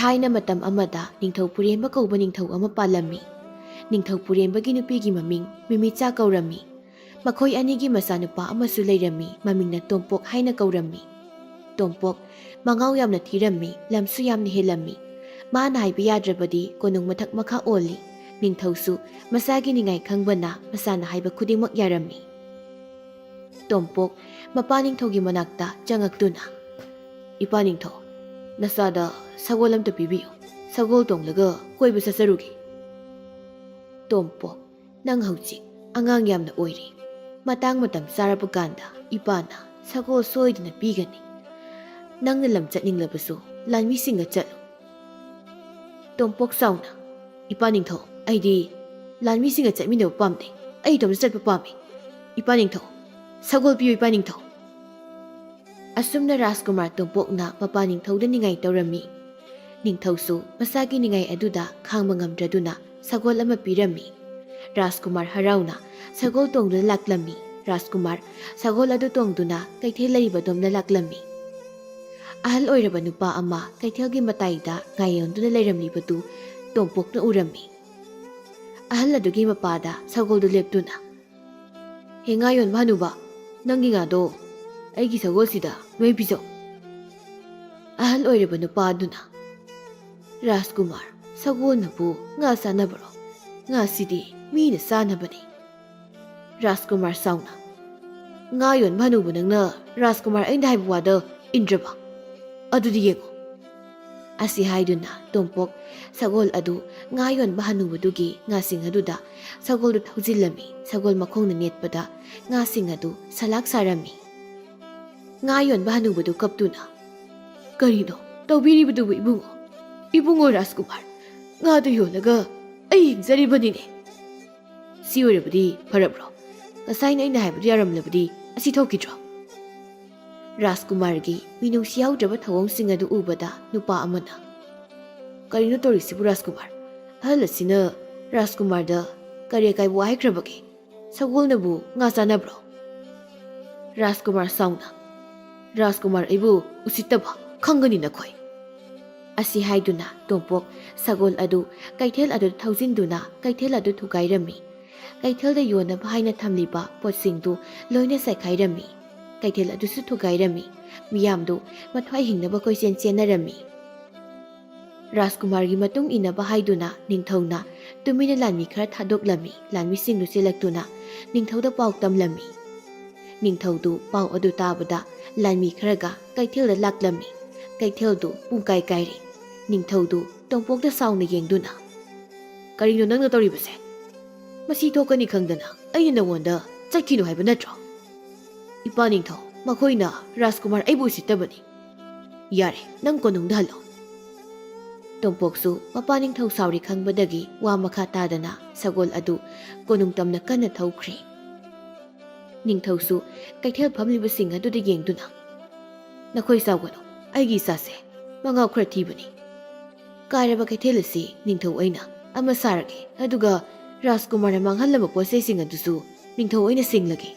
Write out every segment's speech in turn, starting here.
ꯊꯥꯏꯅ ꯃꯇꯝ ꯑꯃꯗ ꯅꯤꯡꯊꯧ ꯄꯨꯔꯦꯝꯕ ꯀꯧꯕ ꯅꯤꯡꯊꯧ ꯑꯃ ꯄꯥꯜꯂꯝꯃꯤ꯫ ꯅꯤꯡꯊꯧ ꯄꯨꯔꯦꯝꯕꯒꯤ ꯅꯨꯄꯤꯒꯤ ꯃꯃꯤꯡ ꯃꯤꯃꯤꯆꯥ ꯀꯧꯔꯝꯃꯤ꯫ ꯃꯈꯣꯏ ꯑꯅꯤꯒꯤ ꯃꯆꯥꯅꯨꯄꯥ ꯑꯃꯁꯨ ꯂꯩꯔꯝꯃꯤ, ꯃꯃꯤꯡꯅ ꯇꯣꯝꯄꯣꯛ ꯍꯥꯏꯅ ꯀꯧꯔꯝꯃꯤ꯫ ꯇꯣꯝꯄꯣꯛ ꯃꯉꯥꯎ ꯌꯥꯝꯅ ꯊꯤꯔꯝꯃꯤ, ꯂꯝꯁꯨ ꯌꯥꯝꯅ ꯍꯦꯜꯂꯝꯃꯤ꯫ ꯃꯥꯅ ꯍꯥꯏꯕ ꯌꯥꯗ꯭ꯔꯕꯗꯤ ꯀꯣꯅꯨꯡ ꯃꯊꯛ ꯃꯈꯥ ꯑꯣꯜꯂꯤ꯫ ꯅꯤꯡꯊꯧꯁꯨ ꯃꯁꯥꯒꯤ ꯅꯤꯡꯉꯥꯏ ꯈꯪꯕꯅ ꯃꯁꯥꯅ ꯍꯥꯏꯕ ꯈꯨꯗꯤꯡꯃꯛ ꯌꯥꯔꯝꯃꯤ꯫ ꯇꯣꯝꯄꯣꯛ ꯃꯄꯥ ꯅꯤꯡꯊꯧꯒꯤ ꯃꯅꯥꯛꯇ ꯆꯪꯉꯛꯇꯨꯅ, "ꯏꯄꯥ ꯅꯤꯡꯊꯧ, ꯅꯆꯥꯗ ꯁꯒꯣꯜ ꯑꯝꯇ ꯄꯤꯕꯤꯌꯨ, ꯁꯒꯣꯜ ꯇꯣꯡꯂꯒ ꯀꯣꯏꯕ ꯆꯠꯆꯔꯨꯒꯦ." "ꯇꯣꯝꯄꯣꯛ, ꯅꯪ ꯍꯧꯖꯤꯛ ꯑꯉꯥꯡ ꯌꯥꯝꯅ ꯑꯣꯏꯔꯤ. ꯃꯇꯥꯡ ꯃꯇꯝ ꯆꯥꯔꯕ ꯀꯥꯟꯗ ꯏꯄꯥꯅ ꯁꯒꯣꯜ ꯁꯣꯏꯗꯅ ꯄꯤꯒꯅꯤ. ꯅꯪꯅ ꯂꯝ ꯆꯠꯅꯤꯡꯂꯕꯁꯨ ꯂꯥꯟꯃꯤꯁꯤꯡꯒ ꯆꯠꯂꯨ." ꯇꯣꯝꯄꯣꯛ ꯆꯥꯎꯅ, "ꯏꯄꯥ ꯅꯤꯡꯊꯧ, ꯑꯩꯗꯤ ꯂꯥꯟꯃꯤꯁꯤꯡꯒ ꯆꯠꯃꯤꯟꯅꯕ ꯄꯥꯝꯗꯦ. ꯑꯩ ꯏꯇꯣꯝꯇ ꯆꯠꯄ ꯄꯥꯝꯃꯤ. ꯏꯄꯥ ꯅꯤꯡꯊꯧ, ꯁꯒꯣꯜ ꯄꯤꯌꯨ ꯏꯄꯥ ꯅꯤꯡꯊꯧ." ꯑꯁꯨꯝꯅ ꯔꯥꯖꯀꯨꯃꯥꯔ ꯇꯣꯝꯄꯣꯛꯅ ꯃꯄꯥ ꯅꯤꯡꯊꯧꯗ ꯅꯤꯡꯉꯥꯏ ꯇꯧꯔꯝꯃꯤ꯫ ꯅꯤꯡꯊꯧꯁꯨ ꯃꯁꯥꯒꯤ ꯅꯤꯡꯉꯥꯏ ꯑꯗꯨꯗ ꯈꯥꯡꯕ ꯉꯝꯗ꯭ꯔꯗꯨꯅ ꯁꯒꯣꯜ ꯑꯃ ꯄꯤꯔꯝꯃꯤ꯫ ꯔꯥꯖꯀꯨꯃꯥꯔ ꯍꯔꯥꯎꯅ ꯁꯒꯣꯜ ꯇꯣꯡꯗꯨꯅ ꯂꯥꯛꯂꯝꯃꯤ꯫ ꯔꯥꯖꯀꯨꯃꯥꯔ ꯁꯒꯣꯜ ꯑꯗꯨ ꯇꯣꯡꯗꯨꯅ ꯀꯩꯊꯦꯜ ꯂꯩꯔꯤꯕꯗꯣꯝꯗ ꯂꯥꯛꯂꯝꯃꯤ꯫ ꯑꯍꯜ ꯑꯣꯏꯔꯕ ꯅꯨꯄꯥ ꯑꯃ ꯀꯩꯊꯦꯜꯒꯤ ꯃꯇꯥꯏꯗ ꯉꯥꯏꯌꯣꯟꯗꯨꯅ ꯂꯩꯔꯝꯂꯤꯕꯗꯨ ꯇꯣꯝꯄꯣꯛꯅ ꯎꯔꯝꯃꯤ꯫ ꯑꯍꯜ ꯑꯗꯨꯒꯤ ꯃꯄꯥꯗ ꯁꯒꯣꯜꯗꯨ ꯂꯦꯞꯇꯨꯅ, "ꯍꯦ ꯉꯥ ꯌꯣꯟꯕ ꯍꯅꯨꯕ, ꯅꯪꯒꯤ ꯉꯥꯗꯣ ꯑꯩꯒꯤ ꯁꯒꯣꯜꯁꯤꯗ ꯅꯣꯏ ꯄꯤꯖꯧ." ꯑꯍꯜ ꯑꯣꯏꯔꯕ ꯅꯨꯄꯥ ꯑꯗꯨꯅ, "ꯔꯥꯖꯀꯨꯃꯥꯔ, ꯁꯒꯣꯜꯅꯕꯨ ꯉꯥ ꯆꯥꯅꯕꯔꯣ? ꯉꯥꯁꯤꯗꯤ ꯃꯤꯅ ꯆꯥꯅꯕꯅꯤ." ꯔꯥꯖꯀꯨꯃꯥꯔ ꯁꯥꯎꯅ, "ꯉꯥ ꯌꯣꯟꯕ ꯍꯅꯨꯕ, ꯅꯪꯅ ꯔꯥꯖꯀꯨꯃꯥꯔ ꯑꯩꯅ ꯍꯥꯏꯕ ꯋꯥꯗ ꯏꯟꯗ꯭ꯔꯕ? ꯑꯗꯨꯗꯤ ꯌꯦꯡꯉꯨ." ꯑꯁꯤ ꯍꯥꯏꯗꯨꯅ ꯇꯣꯝꯄꯣꯛ ꯁꯒꯣꯜ ꯑꯗꯨ ꯉꯥ ꯌꯣꯟꯕ ꯍꯅꯨꯕꯗꯨꯒꯤ ꯉꯥꯁꯤꯡ ꯑꯗꯨꯗ ꯁꯒꯣꯜꯗꯨ ꯊꯧꯖꯤꯜꯂꯝꯃꯤ꯫ ꯁꯒꯣꯜ ꯃꯈꯣꯡꯅ ꯅꯦꯠꯄꯗ ꯉꯥꯁꯤꯡ ꯑꯗꯨ ꯁꯂꯥꯛ ꯁꯥꯔꯝꯃꯤ꯫ ꯉꯥ ꯌꯣꯟꯕ ꯍꯅꯨꯕꯗꯨ ꯀꯞꯇꯨꯅ, "ꯀꯔꯤꯅꯣ ꯇꯧꯕꯤꯔꯤꯕꯗꯨꯕꯨ ꯏꯕꯨꯡꯉꯣ? ꯏꯕꯨꯡꯉꯣ ꯔꯥꯖꯀꯨꯃꯥꯔ, ꯉꯥꯗꯨ ꯌꯣꯜꯂꯒ ꯑꯩ ꯍꯤꯡꯖꯔꯤꯕꯅꯤꯅꯦ." "ꯁꯤ ꯑꯣꯏꯔꯕꯗꯤ ꯐꯔꯕ꯭ꯔꯣ? ꯉꯁꯥꯏꯅ ꯑꯩꯅ ꯍꯥꯏꯕꯗꯨ ꯌꯥꯔꯝꯂꯕꯗꯤ ꯑꯁꯤ ꯊꯣꯛꯈꯤꯗ꯭ꯔꯣ?" ꯔꯥꯖꯀꯨꯃꯥꯔꯒꯤ ꯃꯤꯅꯨꯡꯁꯤ ꯌꯥꯎꯗ꯭ꯔꯕ ꯊꯧꯑꯣꯡꯁꯤꯡ ꯑꯗꯨ ꯎꯕꯗ ꯅꯨꯄꯥ ꯑꯃꯅ, "ꯀꯔꯤꯅꯣ ꯇꯧꯔꯤꯁꯤꯕꯨ ꯔꯥꯖꯀꯨꯃꯥꯔ? ꯑꯍꯜ ꯑꯁꯤꯅ ꯔꯥꯖꯀꯨꯃꯥꯔꯗ ꯀꯔꯤ ꯑꯀꯥꯏꯕ ꯋꯥ ꯍꯥꯏꯈ꯭ꯔꯕꯒꯦ? ꯁꯒꯣꯜꯅꯕꯨ ꯉꯥ ꯆꯥꯅꯕ꯭ꯔꯣ?" ꯔꯥꯖꯀꯨꯃꯥꯔ ꯁꯥꯎꯅ, "ꯔꯥꯖꯀꯨꯃꯥꯔ ꯑꯩꯕꯨ ꯎꯁꯤꯠꯇꯕ ꯈꯪꯒꯅꯤ ꯅꯈꯣꯏ." ꯑꯁꯤ ꯍꯥꯏꯗꯨꯅ ꯇꯣꯝꯄꯣꯛ ꯁꯒꯣꯜ ꯑꯗꯨ ꯀꯩꯊꯦꯜ ꯑꯗꯨꯗ ꯊꯧꯖꯤꯟꯗꯨꯅ ꯀꯩꯊꯦꯜ ꯑꯗꯨ ꯊꯨꯒꯥꯏꯔꯝꯃꯤ꯫ ꯀꯩꯊꯦꯜꯗ ꯌꯣꯟꯅꯕ ꯍꯥꯏꯅ ꯊꯝꯂꯤꯕ ꯄꯣꯠꯁꯤꯡꯗꯨ ꯂꯣꯏꯅ ꯆꯥꯏꯈꯥꯏꯔꯝꯃꯤ꯫ ꯀꯩꯊꯦꯜ ꯑꯗꯨꯁꯨ ꯊꯨꯒꯥꯏꯔꯝꯃꯤ꯫ ꯃꯤꯌꯥꯝꯗꯨ ꯃꯊ꯭ꯋꯥꯏ ꯍꯤꯡꯅꯕ ꯀꯣꯏꯆꯦꯟ ꯆꯦꯟꯅꯔꯝꯃꯤ꯫ ꯔꯥꯖꯀꯨꯃꯥꯔꯒꯤ ꯃꯇꯨꯡ ꯏꯟꯅꯕ ꯍꯥꯏꯗꯨꯅ ꯅꯤꯡꯊꯧꯅ ꯇꯨꯃꯤꯟꯅ ꯂꯥꯟꯃꯤ ꯈꯔ ꯊꯥꯗꯣꯛꯂꯝꯃꯤ꯫ ꯂꯥꯟꯃꯤꯁꯤꯡꯗꯨ ꯆꯦꯜꯂꯛꯇꯨꯅ ꯅꯤꯡꯊꯧꯗ ꯄꯥꯎ ꯇꯝꯂꯝꯃꯤ꯫ ꯅꯤꯡꯊꯧꯗꯨ ꯄꯥꯎ ꯑꯗꯨ ꯇꯥꯕꯗ ꯂꯥꯟꯃꯤ ꯈꯔꯒ ꯀꯩꯊꯦꯜꯗ ꯂꯥꯛꯂꯝꯃꯤ꯫ ꯀꯩꯊꯦꯜꯗꯨ ꯄꯨꯡꯀꯥꯏ ꯀꯥꯏꯔꯦ꯫ ꯅꯤꯡꯊꯧꯗꯨ ꯇꯣꯝꯄꯣꯛꯇ ꯁꯥꯎꯅ ꯌꯦꯡꯗꯨꯅ, "ꯀꯔꯤꯅꯣ ꯅꯪꯅ ꯇꯧꯔꯤꯕꯁꯦ? ꯃꯁꯤ ꯊꯣꯛꯀꯅꯤ ꯈꯪꯗꯅ ꯑꯩꯅ ꯅꯉꯣꯟꯗ ꯆꯠꯈꯤꯅꯨ ꯍꯥꯏꯕ ꯅꯠꯇ꯭ꯔꯣ? ꯏꯄꯥ ꯅꯤꯡꯊꯧ, ꯃꯈꯣꯏꯅ ꯔꯥꯖꯀꯨꯃꯥꯔ ꯑꯩꯕꯨ ꯎꯁꯤꯠꯇꯕꯅꯤ. ꯌꯥꯔꯦ, ꯅꯪ ꯀꯣꯅꯨꯡꯗ ꯍꯜꯂꯣ." ꯇꯣꯝꯄꯣꯛꯁꯨ ꯃꯄꯥ ꯅꯤꯡꯊꯧ ꯁꯥꯎꯔꯤ ꯈꯪꯕꯗꯒꯤ ꯋꯥ ꯃꯈꯥ ꯇꯥꯗꯅ ꯁꯒꯣꯜ ꯑꯗꯨ ꯀꯣꯅꯨꯡ ꯇꯝꯅ ꯀꯟꯅ ꯊꯧꯈ꯭ꯔꯦ꯫ ꯅꯤꯡꯊꯧꯁꯨ ꯀꯩꯊꯦꯜ ꯐꯝꯂꯤꯕꯁꯤꯡ ꯑꯗꯨꯗ ꯌꯦꯡꯗꯨꯅ, "ꯅꯈꯣꯏ ꯁꯥꯎꯒꯅꯨ, ꯑꯩꯒꯤ ꯏꯆꯥꯁꯦ ꯃꯉꯥꯎ ꯈꯔ ꯊꯤꯕꯅꯤ. ꯀꯥꯏꯔꯕ ꯀꯩꯊꯦꯜ ꯑꯁꯤ ꯅꯤꯡꯊꯧ ꯑꯩꯅ ꯑꯃ ꯁꯥꯔꯒꯦ, ꯑꯗꯨꯒ ꯔꯥꯖꯀꯨꯃꯥꯔꯅ ꯃꯥꯡꯍꯜꯂꯕ ꯄꯣꯠꯆꯩꯁꯤꯡ ꯑꯗꯨꯁꯨ ꯅꯤꯡꯊꯧ ꯑꯩꯅ ꯁꯤꯡꯂꯒꯦ."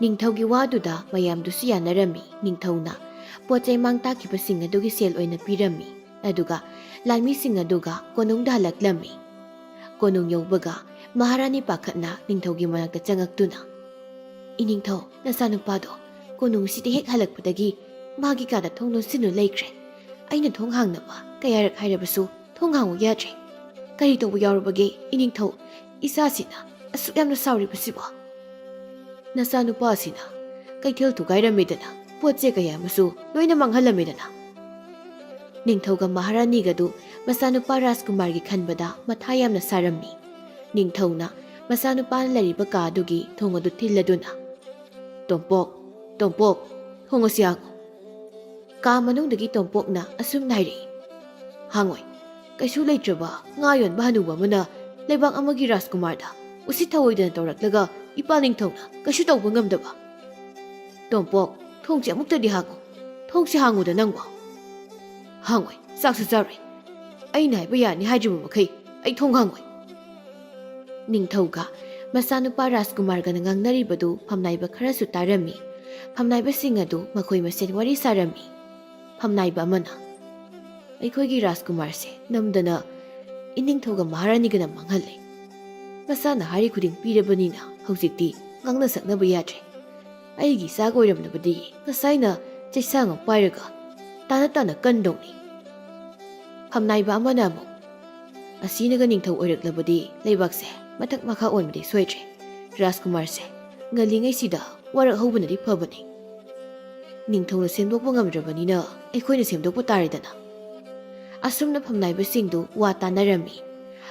ꯅꯤꯡꯊꯧꯒꯤ ꯋꯥꯗꯨꯗ ꯃꯌꯥꯝꯗꯨꯁꯨ ꯌꯥꯅꯔꯝꯃꯤ꯫ ꯅꯤꯡꯊꯧꯅ ꯄꯣꯠꯆꯩ ꯃꯥꯡ ꯇꯥꯛꯈꯤꯕꯁꯤꯡ ꯑꯗꯨꯒꯤ ꯁꯦꯜ ꯑꯣꯏꯅ ꯄꯤꯔꯝꯃꯤ꯫ ꯑꯗꯨꯒ ꯂꯥꯟꯃꯤꯁꯤꯡ ꯑꯗꯨꯒ ꯀꯣꯅꯨꯡꯗ ꯍꯜꯂꯛꯂꯝꯃꯤ꯫ ꯀꯣꯅꯨꯡ ꯌꯧꯕꯒ ꯃꯍꯥꯔꯥꯅꯤ ꯄꯥꯈꯠꯅ ꯅꯤꯡꯊꯧꯒꯤ ꯃꯅꯥꯛꯇ ꯆꯪꯉꯛꯇꯨꯅ, "ꯏꯅꯤꯡꯊꯧ, ꯅꯆꯥꯅꯨꯄꯥꯗꯣ ꯀꯣꯅꯨꯡꯁꯤꯗ ꯍꯦꯛ ꯍꯜꯂꯛꯄꯗꯒꯤ ꯃꯥꯒꯤ ꯀꯥꯗ ꯊꯣꯡ ꯂꯣꯟꯁꯤꯟꯗꯨꯅ ꯂꯩꯈ꯭ꯔꯦ. ꯑꯩꯅ ꯊꯣꯡ ꯍꯥꯡꯅꯕ ꯀꯌꯥꯔꯛ ꯍꯥꯏꯔꯕꯁꯨ ꯊꯣꯡ ꯍꯥꯡꯉꯨ ꯌꯥꯗ꯭ꯔꯦ. ꯀꯔꯤ ꯇꯧꯕ ꯌꯥꯎꯔꯕꯒꯦ ꯏꯅꯤꯡꯊꯧ? ꯏꯆꯥꯁꯤꯅ ꯑꯁꯨꯛ ꯌꯥꯝꯅ ꯁꯥꯎꯔꯤꯕꯁꯤꯕꯣ?" "ꯅꯆꯥꯅꯨꯄꯥ ꯑꯁꯤꯅ ꯀꯩꯊꯦꯜ ꯊꯨꯒꯥꯏꯔꯝꯃꯤꯗꯅ, ꯄꯣꯠꯆꯩ ꯀꯌꯥ ꯑꯃꯁꯨ ꯂꯣꯏꯅ ꯃꯥꯡꯍꯜꯂꯝꯃꯤꯗꯅ." ꯅꯤꯡꯊꯧꯒ ꯃꯍꯥꯔꯥꯅꯤꯒꯗꯨ ꯃꯆꯥꯅꯨꯄꯥ ꯔꯥꯖꯀꯨꯃꯥꯔꯒꯤ ꯈꯟꯕꯗ ꯃꯊꯥ ꯌꯥꯝꯅ ꯁꯥꯔꯝꯃꯤ꯫ ꯅꯤꯡꯊꯧꯅ ꯃꯆꯥꯅꯨꯄꯥꯅ ꯂꯩꯔꯤꯕ ꯀꯥ ꯑꯗꯨꯒꯤ ꯊꯣꯡ ꯑꯗꯨ ꯊꯤꯜꯂꯗꯨꯅ, "ꯇꯣꯝꯄꯣꯛ, ꯇꯣꯝꯄꯣꯛ, ꯊꯣꯡ ꯑꯁꯤ ꯍꯥꯡꯉꯨ." ꯀꯥ ꯃꯅꯨꯡꯗꯒꯤ ꯇꯣꯝꯄꯣꯛꯅ ꯑꯁꯨꯝꯅ ꯍꯥꯏꯔꯛꯏ, "ꯍꯥꯡꯉꯣꯏ, ꯀꯩꯁꯨ ꯂꯩꯇ꯭ꯔꯕ ꯉꯥ ꯌꯣꯟꯕ ꯍꯅꯨꯕ ꯑꯃꯅ ꯂꯩꯕꯥꯛ ꯑꯃꯒꯤ ꯔꯥꯖꯀꯨꯃꯥꯔꯗ ꯎꯁꯤꯠ ꯊꯑꯣꯏꯗꯅ ꯇꯧꯔꯛꯂꯒ ꯏꯄꯥ ꯅꯤꯡꯊꯧꯅ ꯀꯩꯁꯨ ꯇꯧꯕ ꯉꯝꯗꯕ? ꯇꯣꯝꯄꯣꯛ, ꯊꯣꯡꯁꯦ ꯑꯃꯨꯛꯇꯗꯤ ꯍꯥꯡꯉꯨ. ꯊꯣꯡꯁꯦ ꯍꯥꯡꯉꯨꯗ ꯅꯪꯕꯣ." "ꯍꯥꯡꯉꯣꯏ, ꯆꯥꯛꯁꯨ ꯆꯥꯔꯣꯏ. ꯑꯩꯅ ꯍꯥꯏꯕ ꯌꯥꯅꯤ ꯍꯥꯏꯗ꯭ꯔꯤꯕ ꯃꯈꯩ ꯑꯩ ꯊꯣꯡ ꯍꯥꯡꯉꯣꯏ." ꯅꯤꯡꯊꯧꯒ ꯃꯆꯥꯅꯨꯄꯥ ꯔꯥꯖꯀꯨꯃꯥꯔꯒꯅ ꯉꯥꯡꯅꯔꯤꯕꯗꯨ ꯐꯝꯅꯥꯏꯕ ꯈꯔꯁꯨ ꯇꯥꯔꯝꯃꯤ꯫ ꯐꯝꯅꯥꯏꯕꯁꯤꯡ ꯑꯗꯨ ꯃꯈꯣꯏ ꯃꯁꯦꯟ ꯋꯥꯔꯤ ꯁꯥꯔꯝꯃꯤ꯫ ꯐꯝꯅꯥꯏꯕ ꯑꯃꯅ, ꯑꯩꯈꯣꯏꯒꯤ ꯔꯥꯖꯀꯨꯃꯥꯔꯁꯦ ꯅꯝꯗꯅ ꯏꯅꯤꯡꯊꯧꯒ ꯃꯍꯥꯔꯥꯅꯤꯒꯅ ꯃꯥꯡꯍꯜꯂꯦ꯫ ꯃꯁꯥꯅ ꯍꯥꯏꯔꯤ ꯈꯨꯗꯤꯡ ꯄꯤꯔꯕꯅꯤꯅ ꯍꯧꯖꯤꯛꯇꯤ ꯉꯥꯡꯅ ꯁꯛꯅꯕ ꯌꯥꯗ꯭ꯔꯦ꯫ ꯑꯩꯒꯤ ꯏꯆꯥꯒ ꯑꯣꯏꯔꯝꯂꯕꯗꯤ ꯉꯁꯥꯏꯅ ꯆꯩꯁꯥꯡ ꯑꯃ ꯄꯥꯏꯔꯒ ꯇꯥꯅ ꯇꯥꯅ ꯀꯟꯗꯧꯅꯤ꯫ ꯐꯝꯅꯥꯏꯕ ꯑꯃꯅ ꯑꯃꯨꯛ ꯑꯁꯤꯅꯒ ꯅꯤꯡꯊꯧ ꯑꯣꯏꯔꯛꯂꯕꯗꯤ ꯂꯩꯕꯥꯛꯁꯦ ꯃꯊꯛ ꯃꯈꯥ ꯑꯣꯟꯕꯗꯤ ꯁꯣꯏꯗ꯭ꯔꯦ꯫ ꯔꯥꯖꯀꯨꯃꯥꯔꯁꯦ ꯉꯜꯂꯤꯉꯩꯁꯤꯗ ꯋꯥꯔꯛꯍꯧꯕꯅꯗꯤ ꯐꯕꯅꯤ꯫ ꯅꯤꯡꯊꯧꯅ ꯁꯦꯝꯗꯣꯛꯄ ꯉꯝꯗ꯭ꯔꯕꯅꯤꯅ ꯑꯩꯈꯣꯏꯅ ꯁꯦꯝꯗꯣꯛꯄ ꯇꯥꯔꯦꯗꯅ꯫ ꯑꯁꯨꯝꯅ ꯐꯝꯅꯥꯏꯕꯁꯤꯡꯗꯨ ꯋꯥ ꯇꯥꯟꯅꯔꯝꯃꯤ꯫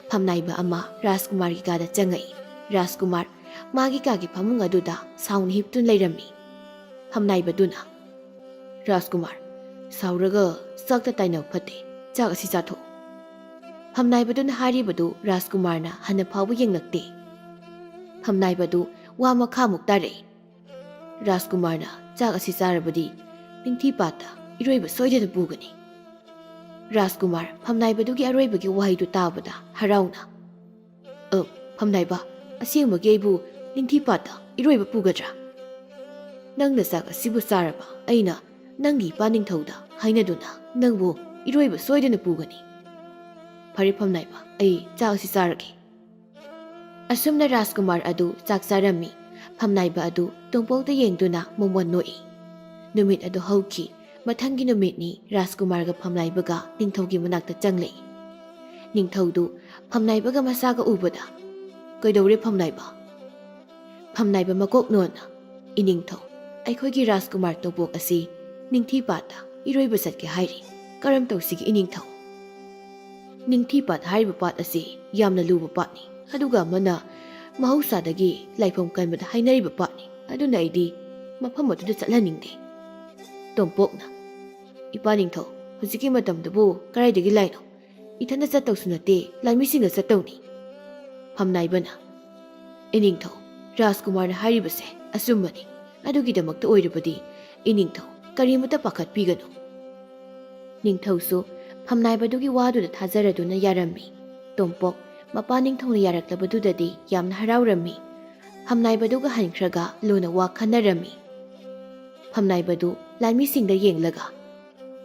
ꯐꯝꯅꯥꯏꯕ ꯑꯃ ꯔꯥꯖꯀꯨꯃꯥꯔꯒꯤ ꯀꯥꯗ ꯆꯪꯉꯛꯏ꯫ ꯔꯥꯖꯀꯨꯃꯥꯔ ꯃꯥꯒꯤ ꯀꯥꯒꯤ ꯐꯃꯨꯡ ꯑꯗꯨꯗ ꯁꯥꯎꯅ ꯍꯤꯞꯇꯨꯅ ꯂꯩꯔꯝꯃꯤ꯫ ꯐꯝꯅꯥꯏꯕꯗꯨꯅ ꯔꯥꯖꯀꯨꯃꯥꯔ ꯁꯥꯎꯔꯒ ꯆꯥꯛꯇ ꯇꯥꯏꯅꯕ ꯐꯠꯇꯦ, ꯆꯥꯛ ꯑꯁꯤ ꯆꯥꯊꯣꯛ꯫ ꯐꯝꯅꯥꯏꯕꯗꯨꯅ ꯍꯥꯏꯔꯤꯕꯗꯨ ꯔꯥꯖꯀꯨꯃꯥꯔꯅ ꯍꯟꯅ ꯐꯥꯎꯕ ꯌꯦꯡꯂꯛꯇꯦ꯫ ꯐꯝꯅꯥꯏꯕꯗꯨ ꯋꯥ ꯃꯈꯥꯃꯨꯛ ꯇꯥꯔꯛꯏ꯫ ꯔꯥꯖꯀꯨꯃꯥꯔꯅ ꯆꯥꯛ ꯑꯁꯤ ꯆꯥꯔꯕꯗꯤ ꯅꯤꯡꯊꯤꯄꯥꯠꯇ ꯏꯔꯣꯏꯕ ꯁꯣꯏꯗꯅ ꯄꯨꯒꯅꯤ꯫ ꯔꯥꯖꯀꯨꯃꯥꯔ ꯐꯝꯅꯥꯏꯕꯗꯨꯒꯤ ꯑꯔꯣꯏꯕꯒꯤ ꯋꯥꯍꯩꯗꯨ ꯇꯥꯕꯗ ꯍꯔꯥꯎꯅ ꯐꯝꯅꯥꯏꯕ, ꯑꯁꯦꯡꯕꯒꯤ ꯑꯩꯕꯨ ꯅꯤꯡꯊꯤꯄꯥꯠꯇ ꯏꯔꯣꯏꯕ ꯄꯨꯒꯗ꯭ꯔꯥ? ꯅꯪꯅ ꯆꯥꯛ ꯑꯁꯤꯕꯨ ꯆꯥꯔꯕ ꯑꯩꯅ ꯅꯪꯒꯤ ꯏꯄꯥ ꯅꯤꯡꯊꯧꯗ ꯍꯥꯏꯅꯗꯨꯅ ꯅꯪꯕꯨ ꯏꯔꯣꯏꯕ ꯁꯣꯏꯗꯅ ꯄꯨꯒꯅꯤ꯫ ꯐꯔꯦ ꯐꯝꯅꯥꯏꯕ, ꯑꯩ ꯆꯥꯛ ꯑꯁꯤ ꯆꯥꯔꯒꯦ꯫ ꯑꯁꯨꯝꯅ ꯔꯥꯖꯀꯨꯃꯥꯔ ꯑꯗꯨ ꯆꯥꯛ ꯆꯥꯔꯝꯃꯤ꯫ ꯐꯝꯅꯥꯏꯕ ꯑꯗꯨ ꯇꯣꯡꯄꯣꯛꯇ ꯌꯦꯡꯗꯨꯅ ꯃꯣꯃꯣꯟ ꯅꯣꯛꯏ꯫ ꯅꯨꯃꯤꯠ ꯑꯗꯨ ꯍꯧꯈꯤ꯫ ꯃꯊꯪꯒꯤ ꯅꯨꯃꯤꯠꯅꯤ ꯔꯥꯖꯀꯨꯃꯥꯔꯒ ꯐꯝꯅꯥꯏꯕꯒ ꯅꯤꯡꯊꯧꯒꯤ ꯃꯅꯥꯛꯇ ꯆꯪꯂꯛꯏ꯫ ꯅꯤꯡꯊꯧꯗꯨ ꯐꯝꯅꯥꯏꯕꯒ ꯃꯁꯥꯒ ꯎꯕꯗ ꯀꯩꯗꯧꯔꯦ ꯐꯝꯅꯥꯏꯕ? ꯐꯝꯅꯥꯏꯕ ꯃꯀꯣꯛ ꯅꯣꯟꯅ ꯏꯅꯤꯡꯊꯧ, ꯑꯩꯈꯣꯏꯒꯤ ꯔꯥꯖꯀꯨꯃꯥꯔ ꯇꯣꯡꯄꯣꯛ ꯑꯁꯤ ꯅꯤꯡꯊꯤꯄꯥꯠꯇ ꯏꯔꯣꯏꯕ ꯆꯠꯀꯦ ꯍꯥꯏꯔꯤ꯫ ꯀꯔꯝ ꯇꯧꯁꯤꯒꯦ ꯏꯅꯤꯡꯊꯧ? ꯅꯤꯡꯊꯤꯄꯥꯠ ꯍꯥꯏꯔꯤꯕ ꯄꯥꯠ ꯑꯁꯤ ꯌꯥꯝꯅ ꯂꯨꯕ ꯄꯥꯠꯅꯤ꯫ ꯑꯗꯨꯒ ꯑꯃꯅ ꯃꯍꯧꯁꯥꯗꯒꯤ ꯂꯥꯏꯐꯝ ꯀꯟꯕꯗ ꯍꯥꯏꯅꯔꯤꯕ ꯄꯥꯠꯅꯤ꯫ ꯑꯗꯨꯅ ꯑꯩꯗꯤ ꯃꯐꯝ ꯑꯗꯨꯗ ꯆꯠꯍꯟꯅꯤꯡꯗꯦ꯫ ꯇꯣꯝꯄꯣꯛꯅ ꯏꯄꯥ ꯅꯤꯡꯊꯧ, ꯍꯧꯖꯤꯛꯀꯤ ꯃꯇꯝꯗꯨꯕꯨ ꯀꯗꯥꯏꯗꯒꯤ ꯂꯥꯏꯅꯣ? ꯏꯊꯟꯗ ꯆꯠꯇꯧꯁꯨ ꯅꯠꯇꯦ, ꯂꯥꯟꯃꯤꯁꯤꯡꯒ ꯆꯠꯇꯧꯅꯤ꯫ ꯐꯝꯅꯥꯏꯕꯅ ꯏꯅꯤꯡꯊꯧ, ꯔꯥꯖꯀꯨꯃꯥꯔꯅ ꯍꯥꯏꯔꯤꯕꯁꯦ ꯑꯆꯨꯝꯕꯅꯤ꯫ ꯑꯗꯨꯒꯤꯗꯃꯛꯇ ꯑꯣꯏꯔꯕꯗꯤ ꯏꯅꯤꯡꯊꯧ ꯀꯔꯤꯃꯇ ꯄꯥꯈꯠꯄꯤꯒꯅꯨ꯫ ꯅꯤꯡꯊꯧꯁꯨ ꯐꯝꯅꯥꯏꯕꯗꯨꯒꯤ ꯋꯥꯗꯨꯗ ꯊꯥꯖꯔꯗꯨꯅ ꯌꯥꯔꯝꯃꯤ꯫ ꯇꯣꯝꯄꯣꯛ ꯃꯄꯥ ꯅꯤꯡꯊꯧꯅ ꯌꯥꯔꯛꯂꯕꯗꯨꯗꯗꯤ ꯌꯥꯝꯅ ꯍꯔꯥꯎꯔꯝꯃꯤ꯫ ꯐꯝꯅꯥꯏꯕꯗꯨꯒ ꯍꯟꯈ꯭ꯔꯒ ꯂꯨꯅ ꯋꯥ ꯈꯟꯅꯔꯝꯃꯤ꯫ ꯐꯝꯅꯥꯏꯕꯗꯨ ꯂꯥꯟꯃꯤꯁꯤꯡꯗ ꯌꯦꯡꯂꯒ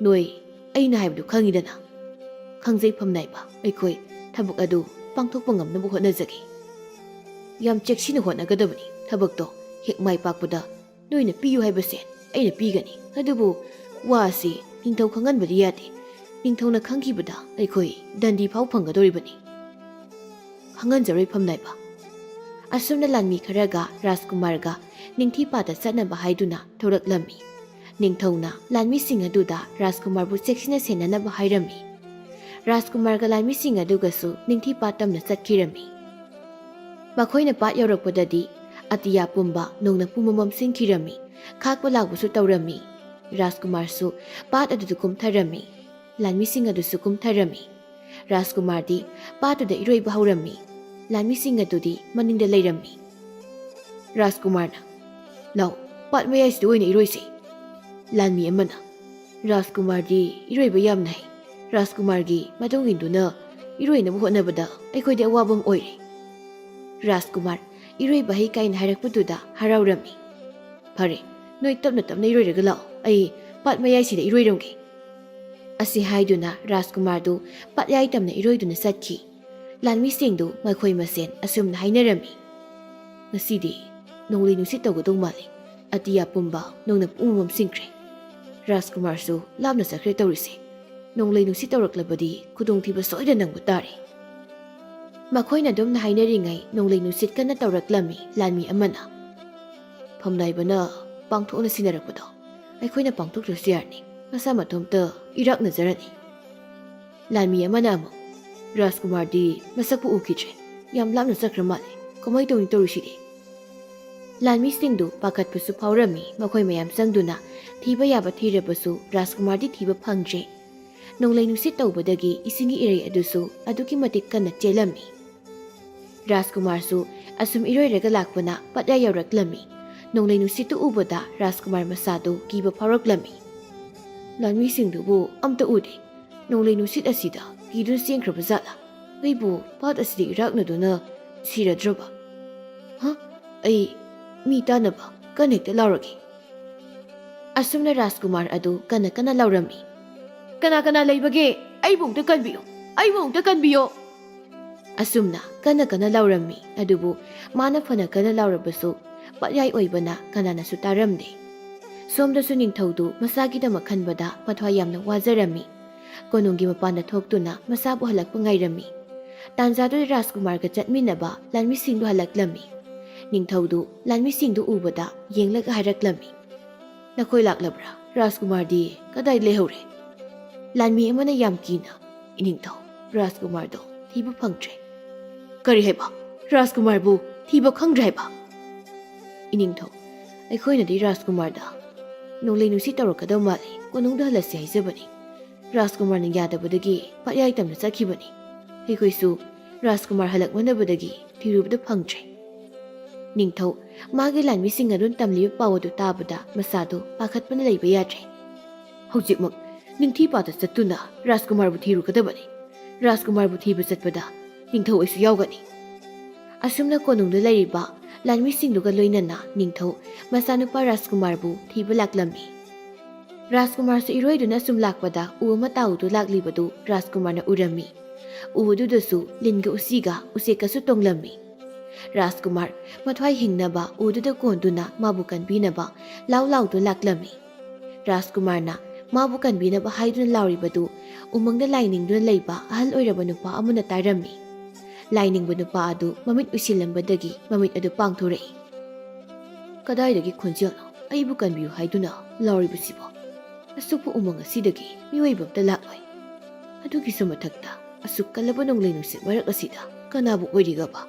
ꯅꯣꯏ ꯑꯩꯅ ꯍꯥꯏꯕꯗꯨ ꯈꯪꯉꯤꯗꯅ? ꯈꯪꯖꯩ ꯐꯝꯅꯥꯏꯕ, ꯑꯩꯈꯣꯏ ꯊꯕꯛ ꯑꯗꯨ ꯄꯥꯡꯊꯣꯛꯄ ꯉꯝꯅꯕ ꯍꯣꯠꯅꯖꯒꯦ꯫ ꯌꯥꯝ ꯆꯦꯛꯁꯤꯟꯅ ꯍꯣꯠꯅꯒꯗꯕꯅꯤ꯫ ꯊꯕꯛꯇꯣ ꯍꯦꯛ ꯃꯥꯏ ꯄꯥꯛꯄꯗ ꯅꯣꯏꯅ ꯄꯤꯌꯨ ꯍꯥꯏꯕꯁꯦ ꯑꯩꯅ ꯄꯤꯒꯅꯤ꯫ ꯑꯗꯨꯕꯨ ꯋꯥ ꯑꯁꯤ ꯅꯤꯡꯊꯧ ꯈꯪꯍꯟꯕꯗꯤ ꯌꯥꯗꯦ꯫ ꯅꯤꯡꯊꯧꯅ ꯈꯪꯈꯤꯕꯗ ꯑꯩꯈꯣই ꯗꯟꯗꯤ ꯐꯥꯎ ꯐꯪꯒꯗꯧꯔꯤꯕꯅꯤ꯫ ꯈꯪꯍꯟꯖꯔꯣꯏ ꯐꯝꯅꯥꯏꯕ꯫ ꯑꯁꯨꯝꯅ ꯂꯥꯟꯃꯤ ꯈꯔꯒ ꯔꯥꯖꯀꯨꯃꯥꯔꯒ ꯅꯤꯡꯊꯤꯄꯥꯠꯇ ꯆꯠꯅꯕ ꯍꯥꯏꯗꯨꯅ ꯊꯧꯔꯛꯂꯝꯃꯤ꯫ ꯅꯤꯡꯊꯧꯅ ꯂꯥꯟꯃꯤꯁꯤꯡ ꯑꯗꯨꯗ ꯔꯥꯖꯀꯨꯃꯥꯔꯕꯨ ꯆꯦꯛꯁꯤꯟꯅ ꯁꯦꯟꯅꯅꯕ ꯍꯥꯏꯔꯝꯃꯤ꯫ ꯔꯥꯖꯀꯨꯃꯥꯔꯒ ꯂꯥꯟꯃꯤꯁꯤꯡ ꯑꯗꯨꯒꯁꯨ ꯅꯤꯡꯊꯤꯄꯥꯠ ꯇꯝꯅ ꯆꯠꯈꯤꯔꯝꯃꯤ꯫ ꯃꯈꯣꯏꯅ ꯄꯥꯠ ꯌꯧꯔꯛꯄꯗꯗꯤ ꯑꯇꯤꯌꯥ ꯄꯨꯝꯕ ꯅꯣꯡꯅ ꯄꯨꯝꯃꯝ ꯁꯤꯟꯈꯤꯔꯝꯃꯤ꯫ ꯈꯥꯛꯄ ꯂꯥꯛꯄꯁꯨ ꯇꯧꯔꯝꯃꯤ꯫ ꯔꯥꯖꯀꯨꯃꯥꯔꯁꯨ ꯄꯥꯠ ꯑꯗꯨꯗ ꯀꯨꯝꯊꯔꯝꯃꯤ꯫ ꯂꯥꯟꯃꯤꯁꯤꯡ ꯑꯗꯨꯁꯨ ꯀꯨꯝꯊꯔꯝꯃꯤ꯫ ꯔꯥꯖꯀꯨꯃꯥꯔꯗꯤ ꯄꯥꯠꯇꯨꯗ ꯏꯔꯣꯏꯕ ꯍꯧꯔꯝꯃꯤ꯫ ꯂꯥꯟꯃꯤꯁꯤꯡ ꯑꯗꯨꯗꯤ ꯃꯅꯤꯡꯗ ꯂꯩꯔꯝꯃꯤ꯫ ꯔꯥꯖꯀꯨꯃꯥꯔꯅ ꯂꯥꯎ, ꯄꯥꯠ ꯃꯌꯥꯏꯁꯤꯗ ꯑꯣꯏꯅ ꯏꯔꯣꯏꯁꯤ꯫ ꯂꯥꯟꯃꯤ ꯑꯃꯅ ꯔꯥꯖꯀꯨꯃꯥꯔꯗꯤ ꯏꯔꯣꯏꯕ ꯌꯥꯝꯅ ꯍꯩ꯫ ꯔꯥꯖꯀꯨꯃꯥꯔꯒꯤ ꯃꯇꯨꯡ ꯏꯟꯗꯨꯅ ꯏꯔꯣꯏꯅꯕ ꯍꯣꯠꯅꯕꯗ ꯑꯩꯈꯣꯏꯗꯤ ꯑꯋꯥꯕ ꯑꯃ ꯑꯣꯏꯔꯦ꯫ ꯔꯥꯖꯀꯨꯃꯥꯔ ꯏꯔꯣꯏꯕ ꯍꯩ ꯀꯥꯏꯅ ꯍꯥꯏꯔꯛꯄꯗꯨꯗ ꯍꯔꯥꯎꯔꯝꯃꯤ꯫ ꯐꯔꯦ, ꯅꯣꯏ ꯇꯞꯅ ꯇꯞꯅ ꯏꯔꯣꯏꯔꯒ ꯂꯥꯛꯑꯣ, ꯑꯩ ꯄꯥꯠ ꯃꯌꯥꯏꯁꯤꯗ ꯏꯔꯣꯏꯔꯝꯒꯦ꯫ ꯑꯁꯤ ꯍꯥꯏꯗꯨꯅ ꯔꯥꯖꯀꯨꯃꯥꯔꯗꯨ ꯄꯥꯠꯌꯥꯏ ꯇꯝꯅ ꯏꯔꯣꯏꯗꯨꯅ ꯆꯠꯈꯤ꯫ ꯂꯥꯟꯃꯤꯁꯤꯡꯗꯨ ꯃꯈꯣꯏ ꯃꯁꯦꯟ ꯑꯁꯨꯝꯅ ꯍꯥꯏꯅꯔꯝꯃꯤ꯫ ꯉꯁꯤꯗꯤ ꯅꯣꯡꯂꯩ ꯅꯨꯡꯁꯤꯠ ꯇꯧꯒꯗꯧ ꯃꯥꯜꯂꯤ꯫ ꯑꯇꯤꯌꯥ ꯄꯨꯝꯕ ꯅꯣꯡꯅ ꯄꯨꯝꯃꯝ ꯁꯤꯟꯈ꯭ꯔꯦ꯫ ꯔꯥꯖꯀꯨꯃꯥꯔꯁꯨ ꯂꯥꯞꯅ ꯆꯠꯈ꯭ꯔꯦ ꯇꯧꯔꯤꯁꯦ꯫ ꯅꯣꯡꯂꯩ ꯅꯨꯡꯁꯤꯠ ꯇꯧꯔꯛꯂꯕꯗꯤ ꯈꯨꯗꯣꯡꯊꯤꯕ ꯁꯣꯏꯗꯅ ꯅꯪꯕ ꯇꯥꯔꯦ꯫ ꯃꯈꯣꯏꯅ ꯑꯗꯨꯝꯅ ꯍꯥꯏꯅꯔꯤꯉꯩ ꯅꯣꯡꯂꯩ ꯅꯨꯡꯁꯤꯠ ꯀꯟꯅ ꯇꯧꯔꯛꯂꯝꯃꯤ꯫ ꯂꯥꯟꯃꯤ ꯑꯃꯅ ꯐꯝꯅꯥꯏꯕꯅ ꯄꯥꯡꯊꯣꯛꯅ ꯁꯤꯟꯅꯔꯛꯄꯗꯣ ꯑꯩꯈꯣꯏꯅ ꯄꯥꯡꯊꯣꯛꯇ꯭ꯔꯁꯨ ꯌꯥꯔꯅꯤ꯫ ꯃꯁꯥ ꯃꯇꯣꯝꯇ ꯏꯔꯥꯛꯅꯖꯔꯅꯤ꯫ ꯂꯥꯟꯃꯤ ꯑꯃꯅ ꯑꯃꯨꯛ ꯔꯥꯖꯀꯨꯃꯥꯔꯗꯤ ꯃꯁꯛꯄꯨ ꯎꯈꯤꯗ꯭ꯔꯦ꯫ ꯌꯥꯝ ꯂꯥꯞꯅ ꯆꯠꯈ꯭ꯔ ꯃꯥꯜꯂꯦ꯫ ꯀꯃꯥꯏꯅ ꯇꯧꯅꯤ ꯇꯧꯔꯤꯁꯤꯗꯤ? ꯂꯥꯟꯃꯤꯁꯤꯡꯗꯨ ꯄꯥꯈꯠꯄꯁꯨ ꯐꯥꯎꯔꯝꯃꯤ꯫ ꯃꯈꯣꯏ ꯃꯌꯥꯝ ꯆꯪꯗꯨꯅ ꯊꯤꯕ ꯌꯥꯕ ꯊꯤꯔꯕꯁꯨ ꯔꯥꯖꯀꯨꯃꯥꯔꯗꯤ ꯊꯤꯕ ꯐꯪꯗ꯭ꯔꯦ꯫ ꯅꯣꯡꯂꯩ ꯅꯨꯡꯁꯤꯠ ꯇꯧꯕꯗꯒꯤ ꯏꯁꯤꯡꯒꯤ ꯏꯔꯩ ꯑꯗꯨꯁꯨ ꯑꯗꯨꯛꯀꯤ ꯃꯇꯤꯛ ꯀꯟꯅ ꯆꯦꯜꯂꯝꯃꯤ꯫ ꯔꯥꯖꯀꯨꯃꯥꯔꯁꯨ ꯑꯁꯨꯝ ꯏꯔꯣꯏꯔꯒ ꯂꯥꯛꯄꯅ ꯄꯥꯠꯌꯥ ꯌꯧꯔꯛꯂꯝꯃꯤ꯫ ꯅꯣꯡꯂꯩ ꯅꯨꯡꯁꯤꯠꯇꯨ ꯎꯕꯗ ꯔꯥꯖꯀꯨꯃꯥꯔ ꯃꯁꯥꯗꯨ ꯀꯤꯕ ꯐꯥꯎꯔꯛꯂꯝꯃꯤ꯫ ꯂꯥꯟꯃꯤꯁꯤꯡꯗꯨꯕꯨ ꯑꯝꯇ ꯎꯗꯦ꯫ ꯅꯣꯡꯂꯩ ꯅꯨꯡꯁꯤꯠ ꯑꯁꯤꯗ ꯀꯤꯗꯨꯅ ꯆꯦꯟꯈ꯭ꯔꯕ ꯖꯥꯠꯂꯥ? ꯑꯩꯕꯨ ꯄꯥꯠ ꯑꯁꯤꯗ ꯏꯔꯥꯛꯅꯗꯨꯅ ꯁꯤꯔꯗ꯭ꯔꯕ? ꯑꯩ ꯃꯤ ꯇꯥꯅꯕ ꯀꯟꯅ ꯍꯦꯛꯇ ꯂꯥꯎꯔꯒꯦ꯫ ꯑꯁꯨꯝꯅ ꯔꯥꯖꯀꯨꯃꯥꯔ ꯑꯗꯨ ꯀꯟꯅ ꯀꯟꯅ ꯂꯥꯎꯔꯝꯃꯤ꯫ ꯀꯅꯥ ꯀꯅꯥ ꯂꯩꯕꯒꯦ? ꯑꯩꯕꯨ ꯑꯃꯨꯛꯇ ꯀꯟꯕꯤꯌꯨ ꯑꯩꯕꯨ ꯑꯃꯨꯛꯇ ꯀꯟꯕꯤꯌꯨ ꯑꯁꯨꯝꯅ ꯀꯟꯅ ꯀꯟꯅ ꯂꯥꯎꯔꯝꯃꯤ ꯑꯗꯨꯕꯨ ꯃꯥꯅ ꯐꯅ ꯀꯟꯅ ꯂꯥꯎꯔꯕꯁꯨ ꯄꯠꯌꯥꯏ ꯑꯣꯏꯕꯅ ꯀꯅꯥꯅꯁꯨ ꯇꯥꯔꯝꯗꯦ ꯁꯣꯝꯗꯁꯨ ꯅꯤꯡꯊꯧꯗꯨ ꯃꯁꯥꯒꯤꯗꯃꯛ ꯈꯟꯕꯗ ꯃꯊ꯭ꯋꯥꯏ ꯌꯥꯝꯅ ꯋꯥꯖꯔꯝꯃꯤ ꯀꯣꯅꯨꯡꯒꯤ ꯃꯄꯥꯟꯗ ꯊꯣꯛꯇꯨꯅ ꯃꯁꯥꯕꯨ ꯍꯜꯂꯛꯄ ꯉꯥꯏꯔꯝꯃꯤ ꯇꯥꯟꯖꯥꯗꯨꯗ ꯔꯥꯖꯀꯨꯃꯥꯔꯒ ꯆꯠꯃꯤꯟꯅꯕ ꯂꯥꯟꯃꯤꯁꯤꯡꯗꯨ ꯍꯜꯂꯛꯂꯝꯃꯤ ꯅꯤꯡꯊꯧꯗꯨ ꯂꯥꯟꯃꯤꯁꯤꯡꯗꯨ ꯎꯕꯗ ꯌꯦꯡꯂꯒ ꯍꯥꯏꯔꯛꯂꯝꯃꯤ ꯅꯈꯣꯏ ꯂꯥꯛꯂꯕ꯭ꯔꯥ ꯔꯥꯖꯀꯨꯃꯥꯔꯗꯤ ꯀꯗꯥꯏ ꯂꯩꯍꯧꯔꯦ ꯂꯥꯟꯃꯤ ꯑꯃꯅ ꯌꯥꯝ ꯀꯤꯅ ꯏꯅꯤꯡꯊꯧ ꯔꯥꯖꯀꯨꯃꯥꯔꯗꯣ ꯊꯤꯕ ꯐꯪꯗ꯭ꯔꯦ ꯀꯔꯤ ꯍꯥꯏꯕ ꯔꯥꯖꯀꯨꯃꯥꯔꯕꯨ ꯊꯤꯕ ꯈꯪꯗ꯭ꯔꯦ ꯍꯥꯏꯕ ꯏꯅꯤꯡꯊꯧ ꯑꯩꯈꯣꯏꯅꯗꯤ ꯔꯥꯖꯀꯨꯃꯥꯔꯗ ꯅꯣꯡꯂꯩ ꯅꯨꯡꯁꯤꯠ ꯇꯧꯔꯛꯀꯗꯧ ꯃꯥꯜꯂꯤ ꯀꯣꯅꯨꯡꯗ ꯍꯜꯂꯁꯤ ꯍꯥꯏꯖꯕꯅꯤ ꯔꯥꯖꯀꯨꯃꯥꯔꯅ ꯌꯥꯗꯕꯗꯒꯤ ꯄꯠꯌꯥꯏ ꯇꯝꯅ ꯆꯠꯈꯤꯕꯅꯤ ꯑꯩꯈꯣꯏꯁꯨ ꯔꯥꯖꯀꯨꯃꯥꯔ ꯍꯜꯂꯛꯃꯟꯅꯕꯗꯒꯤ ꯊꯤꯔꯨꯕꯗ ꯐꯪꯗ꯭ꯔꯦ ꯅꯤꯡꯊꯧ ꯃꯥꯒꯤ ꯂꯥꯟꯃꯤꯁꯤꯡ ꯑꯗꯨꯅ ꯇꯝꯂꯤꯕ ꯄꯥꯎ ꯑꯗꯨ ꯇꯥꯕꯗ ꯃꯁꯥꯗꯣ ꯄꯥꯈꯠꯄꯅ ꯂꯩꯕ ꯌꯥꯗ꯭ꯔꯦ ꯍꯧꯖꯤꯛꯃꯛ ꯅꯤꯡꯊꯤꯄꯥꯗ ꯆꯠꯇꯨꯅ ꯔꯥꯖꯀꯨꯃꯥꯔꯕꯨ ꯊꯤꯔꯨꯒꯗꯕꯅꯤ ꯔꯥꯖꯀꯨꯃꯥꯔꯕꯨ ꯊꯤꯕ ꯆꯠꯄꯗ ꯅꯤꯡꯊꯧ ꯑꯣꯏꯁꯨ ꯌꯥꯎꯒꯅꯤ ꯑꯁꯨꯝꯅ ꯀꯣꯅꯨꯡꯗ ꯂꯩꯔꯤꯕ ꯂꯥꯟꯃꯤꯁꯤꯡꯗꯨꯒ ꯂꯣꯏꯅꯅ ꯅꯤꯡꯊꯧ ꯃꯆꯥꯅꯨꯄꯥ ꯔꯥꯖꯀꯨꯃꯥꯔꯕꯨ ꯊꯤꯕ ꯂꯥꯛꯂꯝꯃꯤ ꯔꯥꯖꯀꯨꯃꯥꯔꯁꯨ ꯏꯔꯣꯏꯗꯨꯅ ꯁꯨꯝ ꯂꯥꯛꯄꯗ ꯎ ꯑꯃ ꯇꯥꯎꯗꯨ ꯂꯥꯛꯂꯤꯕꯗꯨ ꯔꯥꯖꯀꯨꯃꯥꯔꯅ ꯎꯔꯝꯃꯤ ꯎ ꯑꯗꯨꯗꯁꯨ ꯂꯤꯟꯒ ꯎꯆꯤꯒ ꯎꯆꯦꯛꯀꯁꯨ ꯇꯣꯡꯂꯝꯃꯤ ꯔꯥꯖꯀꯨꯃꯥꯔ ꯃꯊ꯭ꯋꯥꯏ ꯍꯤꯡꯅꯕ ꯎꯗꯨꯗ ꯀꯣꯟꯗꯨꯅ ꯃꯥꯕꯨ ꯀꯟꯕꯤꯅꯕ ꯂꯥꯎ ꯂꯥꯎꯗꯨ ꯂꯥꯛꯂꯝꯃꯤ ꯔꯥꯖꯀꯨꯃꯥꯔꯅ ꯃꯥꯕꯨ ꯀꯟꯕꯤꯅꯕ ꯍꯥꯏꯗꯨꯅ ꯂꯥꯎꯔꯤꯕꯗꯨ ꯎꯃꯪꯗ ꯂꯥꯏꯅꯤꯡꯗꯨꯅ ꯂꯩꯕ ꯑꯍꯜ ꯑꯣꯏꯔꯕ ꯅꯨꯄꯥ ꯑꯃꯅ ꯇꯥꯔꯝꯃꯤ ꯂꯥꯏꯅꯤꯡꯕ ꯅꯨꯄꯥ ꯑꯗꯨ ꯃꯃꯤꯠ ꯎꯏꯁꯤꯜꯂꯝꯕꯗꯒꯤ ꯃꯃꯤꯠ ꯑꯗꯨ ꯄꯥꯡꯊꯣꯔꯛꯏ ꯀꯗꯥꯏꯗꯒꯤ ꯈꯣꯟꯖꯦꯜꯅꯣ ꯑꯩꯕꯨ ꯀꯟꯕꯤꯌꯨ ꯍꯥꯏꯗꯨꯅ ꯂꯥꯎꯔꯤꯕꯁꯤꯕꯣ ꯑꯁꯨꯛꯄ ꯎꯃꯪ ꯑꯁꯤꯗꯒꯤ ꯃꯤꯑꯣꯏꯕ ꯑꯝꯇ ꯂꯥꯛꯂꯣꯏ ꯑꯗꯨꯒꯤꯁꯨ ꯃꯊꯛꯇ ꯑꯁꯨꯛ ꯀꯜꯂꯕ ꯅꯣꯡꯂꯩ ꯅꯨꯡꯁꯤꯠ ꯃꯔꯛ ꯑꯁꯤꯗ ꯀꯅꯥꯕꯨ ꯑꯣꯏꯔꯤꯒꯕ